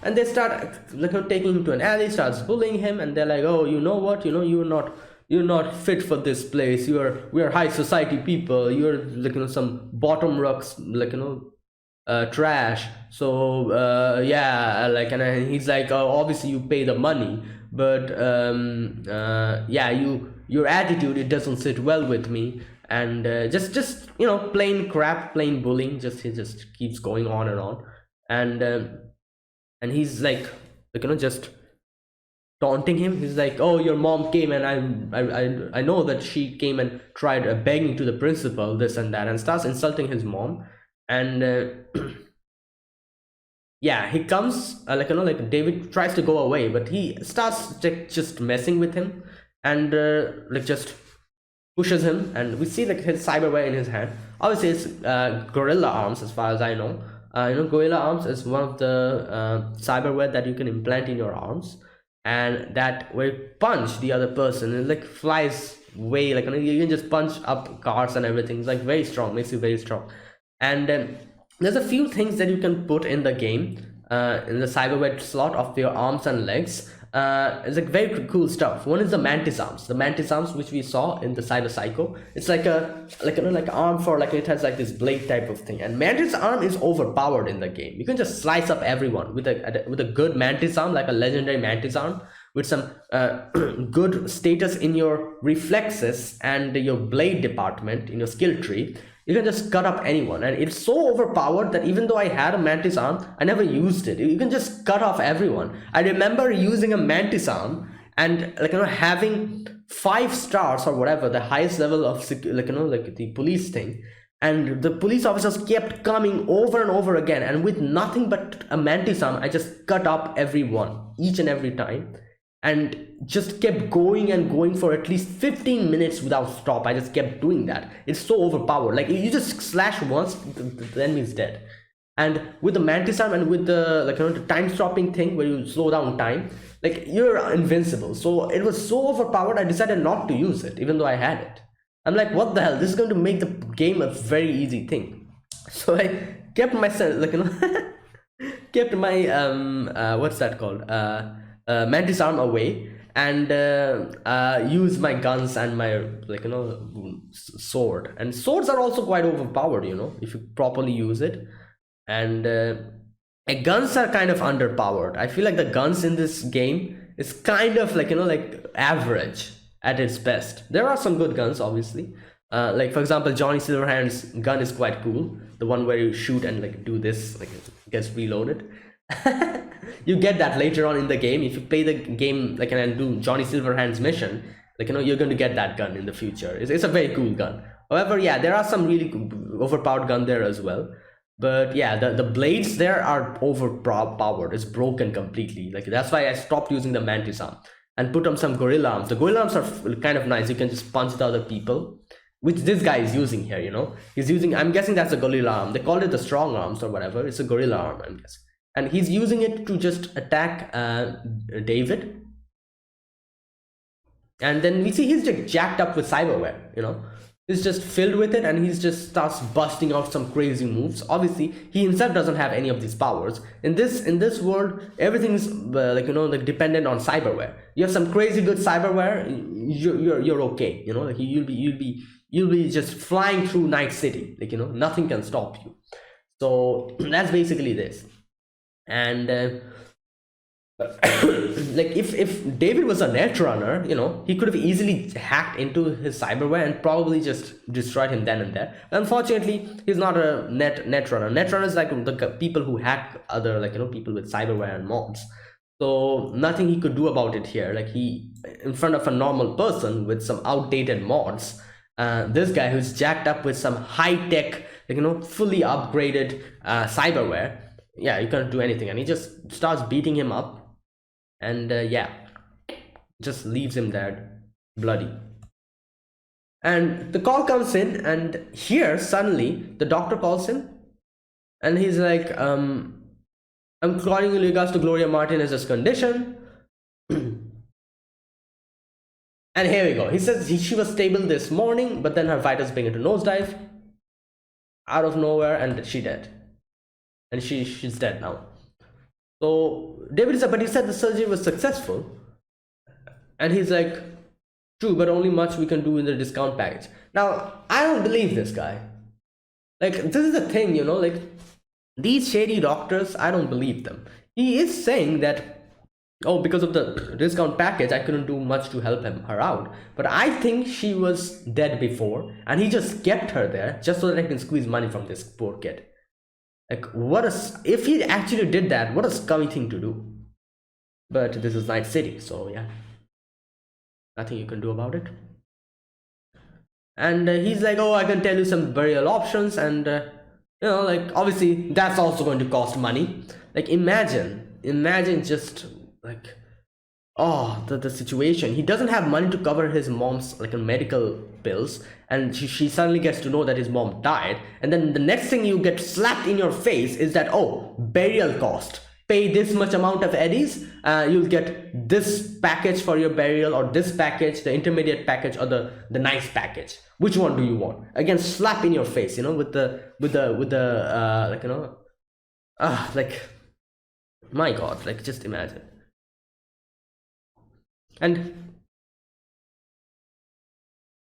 and they start like taking him to an alley, starts bullying him, and they're like, oh, you know what, you're not fit for this place. We are high society people. You're like some bottom rocks, like trash. So yeah, like, and he's like, oh, obviously you pay the money, but yeah, your attitude, it doesn't sit well with me. And just plain crap, plain bullying. He just keeps going on and on. And he's like just taunting him. He's like, oh, your mom came, and I know that she came and tried begging to the principal, this and that, and starts insulting his mom. And yeah, he comes, like David tries to go away, but he starts just messing with him, and like just pushes him, and we see like his cyberware in his hand. Obviously it's gorilla arms, as far as I know. Gorilla arms is one of the cyberware that you can implant in your arms, and that will punch the other person. It like flies way, like you can just punch up cars and everything. It's like very strong, makes you very strong. And there's a few things that you can put in the game, in the cyberware slot of your arms and legs. It's like very cool stuff. One is the mantis arms, which we saw in the Cyber Psycho. It's like like arm for, like, it has like this blade type of thing. And mantis arm is overpowered in the game. You can just slice up everyone with a good mantis arm, like a legendary mantis arm, with some good status in your reflexes and your blade department in your skill tree. You can just cut up anyone, and it's so overpowered that even though I had a mantis arm, I never used it. You can just cut off everyone. I remember using a mantis arm and having 5 stars or whatever, the highest level of like the police thing, and the police officers kept coming over and over again, and with nothing but a mantis arm, I just cut up everyone each and every time, and just kept going and going for at least 15 minutes without stop. I just kept doing that. It's so overpowered. Like, you just slash once, the enemy's dead. And with the mantis arm and with the the time stopping thing where you slow down time, like, you're invincible. So it was so overpowered, I decided not to use it, even though I had it. I'm like, what the hell, this is going to make the game a very easy thing. So I kept myself kept my what's that called, mantis arm away, and use my guns and my sword. And swords are also quite overpowered, if you properly use it. And guns are kind of underpowered. I feel like the guns in this game is kind of like average at its best. There are some good guns, obviously. Like, for example, Johnny Silverhand's gun is quite cool, the one where you shoot and do this, it gets reloaded. You get that later on in the game. If you play the game and do Johnny Silverhand's mission, you're going to get that gun in the future. It's a very cool gun. However, yeah, there are some really overpowered gun there as well. But yeah, the blades there are overpowered. It's broken completely. That's why I stopped using the mantis arm and put on some gorilla arms. The gorilla arms are kind of nice. You can just punch the other people, which this guy is using here. He's using, I'm guessing that's a gorilla arm. They call it the strong arms or whatever. It's a gorilla arm, I'm guessing. And he's using it to just attack David. And then we see he's just jacked up with cyberware, He's just filled with it, and he's just starts busting out some crazy moves. Obviously, he himself doesn't have any of these powers. In this world, everything's dependent on cyberware. You have some crazy good cyberware, you're okay. You'll be just flying through Night City. Nothing can stop you. So that's basically this. And if David was a netrunner, he could have easily hacked into his cyberware and probably just destroyed him then and there. Unfortunately, he's not a netrunner. Netrunner is like the people who hack other people with cyberware and mods. So nothing he could do about it here. He, in front of a normal person with some outdated mods, this guy who's jacked up with some high-tech, fully upgraded cyberware, yeah, you can't do anything. And he just starts beating him up, and yeah, just leaves him there bloody. And the call comes in, and here suddenly the doctor calls him, And he's like, I'm calling you regards to Gloria Martinez's condition. And here we go. He says she was stable this morning, but then her vitals began to nosedive out of nowhere, and she dead. And she's dead now. So David is, but he said the surgery was successful. And he's like, true, but only much we can do in the discount package. Now, I don't believe this guy. Like, this is the thing, you know, like, these shady doctors, I don't believe them. He is saying that, oh, because of the discount package, I couldn't do much to help her out. But I think she was dead before, and he just kept her there just so that I can squeeze money from this poor kid. Like, if he actually did that, what a scummy thing to do. But this is Night City, so yeah, nothing you can do about it. And he's like, oh, I can tell you some burial options, and you know, like, obviously that's also going to cost money. Like, imagine just like, oh, the situation. He doesn't have money to cover his mom's like medical bills, and she suddenly gets to know that his mom died, and then the next thing you get slapped in your face is that, oh, burial cost, pay this much amount of eddies, you'll get this package for your burial, or this package, the intermediate package, or the nice package. Which one do you want? Again, slap in your face, you know, with the like, you know, like, my god, like, just imagine. And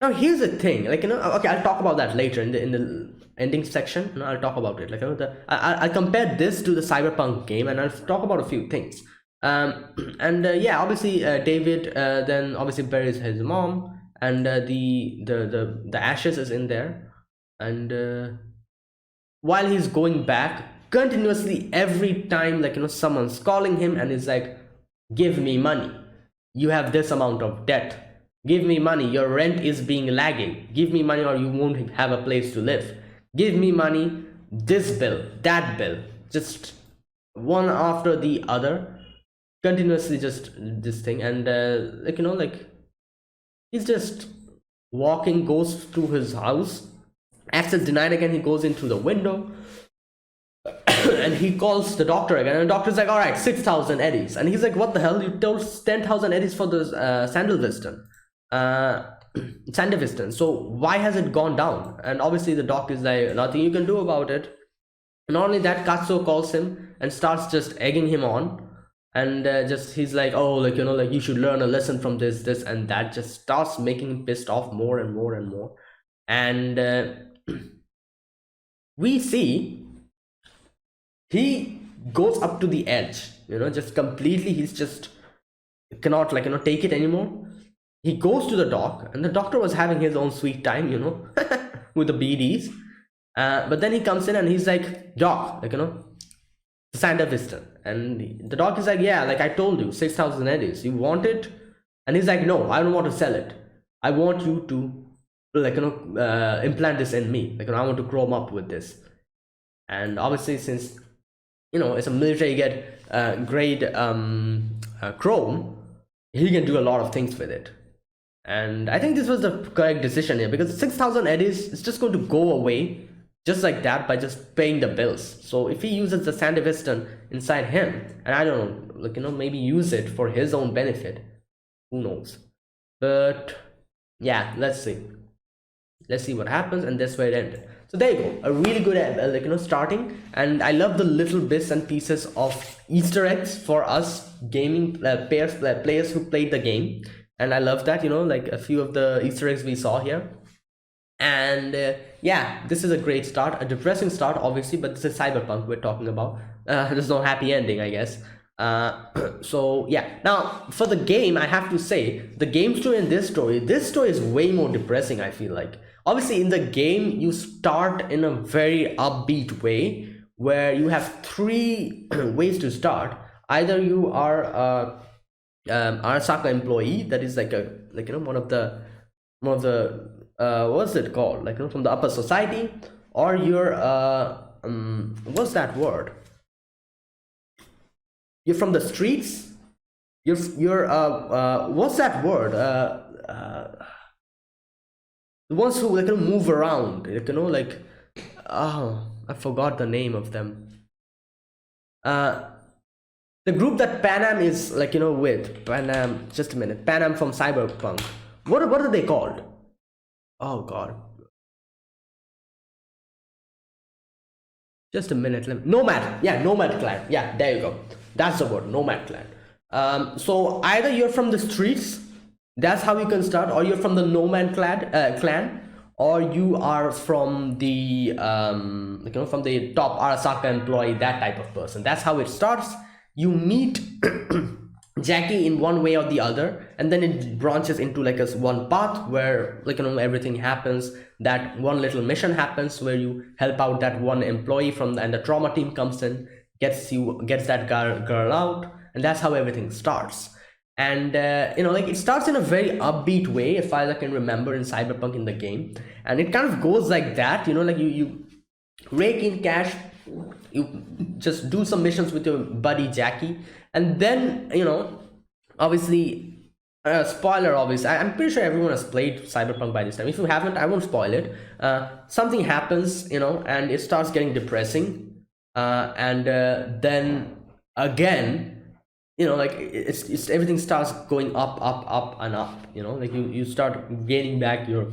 now here's the thing, like, you know, okay, I'll talk about that later in the ending section. You know, I'll talk about it, like, you know, I compare this to the Cyberpunk game, and I'll talk about a few things. And yeah, obviously David then obviously buries his mom, and the ashes is in there, and while he's going back, continuously every time, like, you know, someone's calling him and is like, give me money, you have this amount of debt, give me money, your rent is being lagging, give me money or you won't have a place to live, give me money, this bill, that bill, just one after the other, continuously just this thing. And like, you know, like, he's just walking, goes to his house, access denied again, he goes into the window, and he calls the doctor again, and the doctor's like, all right, 6,000 eddies. And he's like, what the hell, you told 10,000 eddies for this Sandevistan, so why has it gone down? And obviously the doctor is like, nothing you can do about it. Not only that, Katsuo calls him and starts just egging him on, and just he's like, oh, like, you know, like, you should learn a lesson from this and that, just starts making him pissed off more and more and more. And we see he goes up to the edge, you know, just completely, he's just cannot, like, you know, take it anymore. He goes to the doc, and the doctor was having his own sweet time, you know, with the BDs, but then he comes in and he's like, doc, like, you know, Sandevistan. And the doc is like, yeah, like I told you, 6,000 eddies, you want it? And he's like, no, I don't want to sell it, I want you to, like, you know, implant this in me, like, you know, I want to grow up with this. And obviously, since, you know, it's a military grade chrome, he can do a lot of things with it. And I think this was the correct decision here, because 6,000 eddies is just going to go away just like that by just paying the bills. So if he uses the Sandevistan inside him, and I don't know, like, you know, maybe use it for his own benefit, who knows. But yeah, let's see what happens. And that's where it ended. So there you go, a really good like, you know, starting. And I love the little bits and pieces of Easter eggs for us gaming players who played the game. And I love that, you know, like a few of the Easter eggs we saw here. And yeah, this is a great start, a depressing start obviously, but this is Cyberpunk we're talking about. There's no happy ending, I guess. So yeah, now for the game, I have to say the game story and this story is way more depressing, I feel like. Obviously in the game you start in a very upbeat way, where you have three ways to start. Either you are Arasaka employee, that is like a, like, you know, one of the what's it called, like, you know, from the upper society, or you're what's that word, you're from the streets, you're what's that word, the ones who, like, you know, move around, like, you know, like, I forgot the name of them. Uh, the group that Panam is like, with Panam. Just a minute. Panam from Cyberpunk. What are they called? Oh God. Just a minute. Nomad. Yeah, Nomad clan. Yeah, there you go. That's the word. Nomad clan. So either you're from the streets, that's how you can start, or you're from the Nomad clan, or you are from the from the top Arasaka employee, that type of person. That's how it starts. You meet Jackie in one way or the other, and then it branches into like a one path where everything happens. That one little mission happens where you help out that one employee and the trauma team comes in, gets that girl out, and that's how everything starts. And it starts in a very upbeat way, if I can remember, in Cyberpunk in the game, and it kind of goes like that. You rake in cash, you just do some missions with your buddy Jackie, and then obviously spoiler, obviously I'm pretty sure everyone has played Cyberpunk by this time. If you haven't, I won't spoil it. Something happens, and it starts getting depressing, and then again, it's everything starts going up and up. You start gaining back your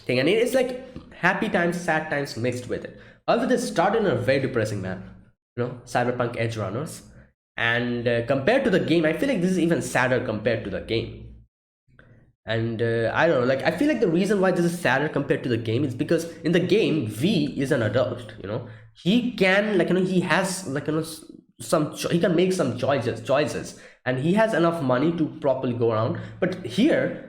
thing, and it's like happy times, sad times mixed with it. Although this started in a very depressing manner, Cyberpunk Edgerunners, and compared to the game, I feel like this is even sadder compared to the game. And I don't know, I feel like the reason why this is sadder compared to the game is because in the game, V is an adult. He can he has he can make some choices, and he has enough money to properly go around. But here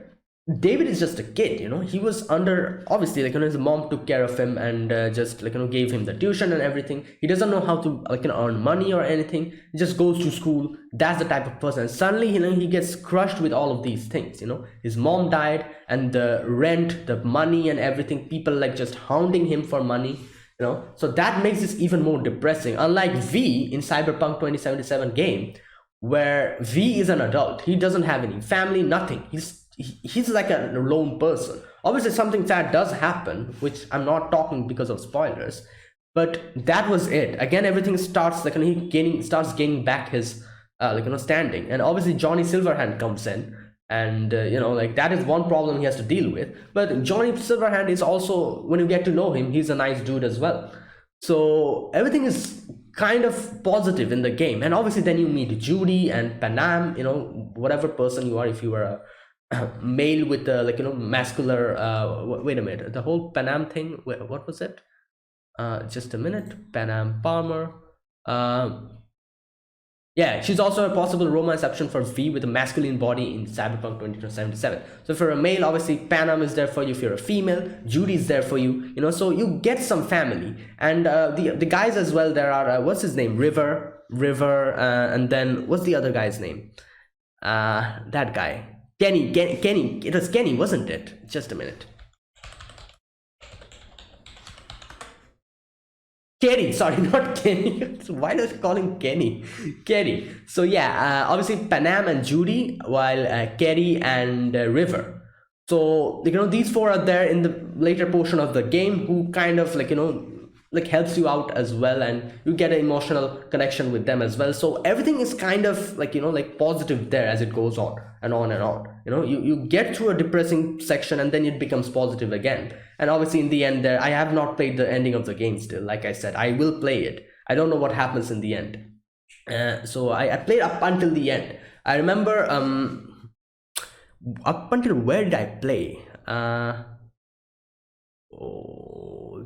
David is just a kid. He was under, obviously, his mom took care of him and just gave him the tuition and everything. He doesn't know how to earn money or anything. He just goes to school. That's the type of person. And suddenly he gets crushed with all of these things. His mom died, and the rent, the money and everything, people just hounding him for money. So that makes this even more depressing. Unlike V in Cyberpunk 2077 game, where V is an adult. He doesn't have any family, nothing. He's like a lone person. Obviously something sad does happen, which I'm not talking because of spoilers, but that was it. Again, everything starts he starts gaining back his standing, and obviously Johnny Silverhand comes in, and that is one problem he has to deal with. But Johnny Silverhand is also, when you get to know him, he's a nice dude as well. So everything is kind of positive in the game. And obviously then you meet Judy and Panam, whatever person you are. If you are a male with muscular wait a minute, the whole Panam thing, what was it? Just a minute. Panam Palmer, yeah, she's also a possible romance option for V with a masculine body in Cyberpunk 2077. So if you're a male, obviously Panam is there for you. If you're a female, Judy is there for you. So you get some family. And the guys as well, there are what's his name, River, and then what's the other guy's name? That guy, Kenny. It was Kenny, wasn't it? Just a minute. Kenny, sorry, not Kenny. Why does it call him Kenny? Kenny. So yeah, obviously Panam and Judy, while Kerry and River. So these four are there in the later portion of the game, who kind of helps you out as well, and you get an emotional connection with them as well. So everything is kind of positive there as it goes on and on and on. You get through a depressing section, and then it becomes positive again. And obviously in the end there, I have not played the ending of the game still. Like I said, I will play it. I don't know what happens in the end. So I played up until the end. I remember up until where did I play?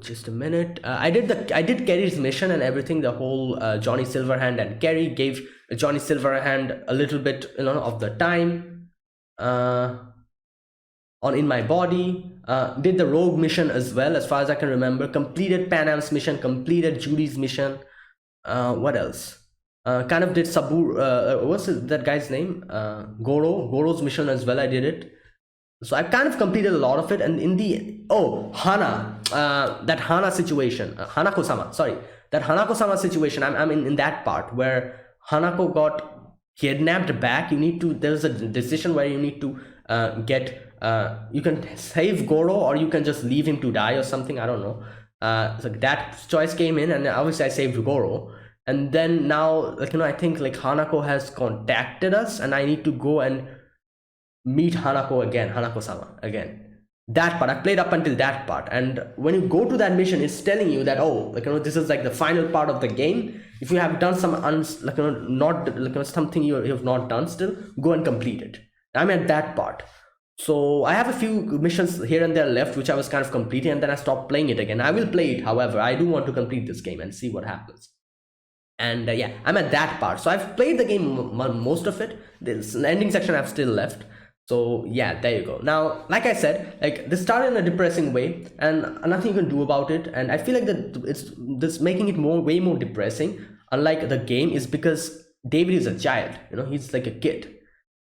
Just a minute. I did Kerry's mission and everything. The whole Johnny Silverhand and Kerry gave Johnny Silverhand a little bit of the time on in my body. Did the rogue mission as well, as far as I can remember. Completed Panam's mission, completed Judy's mission. What else? Kind of did Sabur, what's that guy's name? Goro's mission as well. I did it. So I kind of completed a lot of it. And in the Hana, that Hana situation, Hanako-sama, sorry, that Hanako-sama situation, I'm in that part where Hanako got kidnapped back. There's a decision where you need to you can save Goro, or you can just leave him to die or something, I don't know. So that choice came in, and obviously I saved Goro. And then now, like, I think like Hanako has contacted us, and I need to go and meet Hanako-sama again. That part I played up until that part, and when you go to that mission, it's telling you that, oh, like, this is like the final part of the game. If you have done some not like, something you have not done still, go and complete it. I'm at that part. So I have a few missions here and there left, which I was kind of completing, and then I stopped playing it again. I will play it, however. I do want to complete this game and see what happens. And yeah, I'm at that part. So I've played the game, most of it. There's an ending section I've still left. So yeah, there you go. Now, like I said, like, this started in a depressing way, and nothing you can do about it. And I feel like that it's this making it way more depressing, unlike the game, is because David is a child. He's like a kid,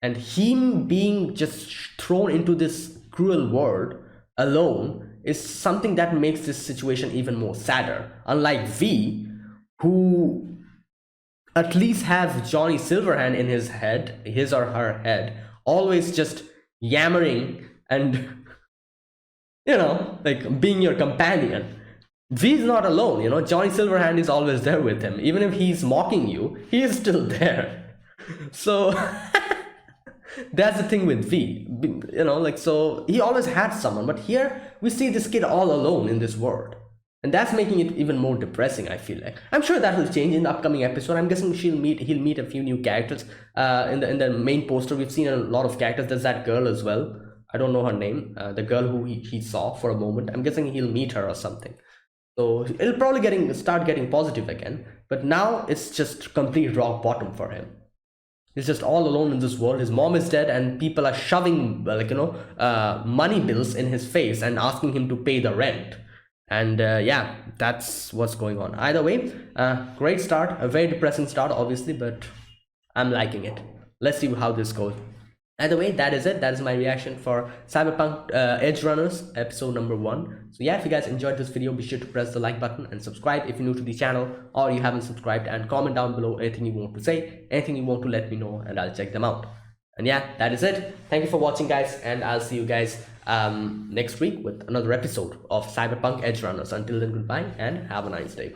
and him being just thrown into this cruel world alone is something that makes this situation even more sadder. Unlike V, who at least has Johnny Silverhand in his or her head, always just yammering and like being your companion. V is not alone. Johnny Silverhand is always there with him. Even if he's mocking you, he is still there. So that's the thing with V. So he always had someone, but here we see this kid all alone in this world. And that's making it even more depressing, I feel like. I'm sure that will change in the upcoming episode. I'm guessing he'll meet a few new characters. In the main poster, we've seen a lot of characters. There's that girl as well. I don't know her name. The girl who he saw for a moment. I'm guessing he'll meet her or something. So it'll probably start getting positive again. But now it's just complete rock bottom for him. He's just all alone in this world. His mom is dead, and people are shoving money bills in his face and asking him to pay the rent. And yeah, that's what's going on. Either way, great start, a very depressing start, obviously, but I'm liking it. Let's see how this goes. Either way, that is it. That is my reaction for Cyberpunk Edgerunners episode number 1. So yeah, if you guys enjoyed this video, be sure to press the like button and subscribe if you're new to the channel or you haven't subscribed, and comment down below anything you want to say, anything you want to let me know, and I'll check them out. And yeah, that is it. Thank you for watching, guys, and I'll see you guys next week with another episode of Cyberpunk Edgerunners. Until then, goodbye and have a nice day.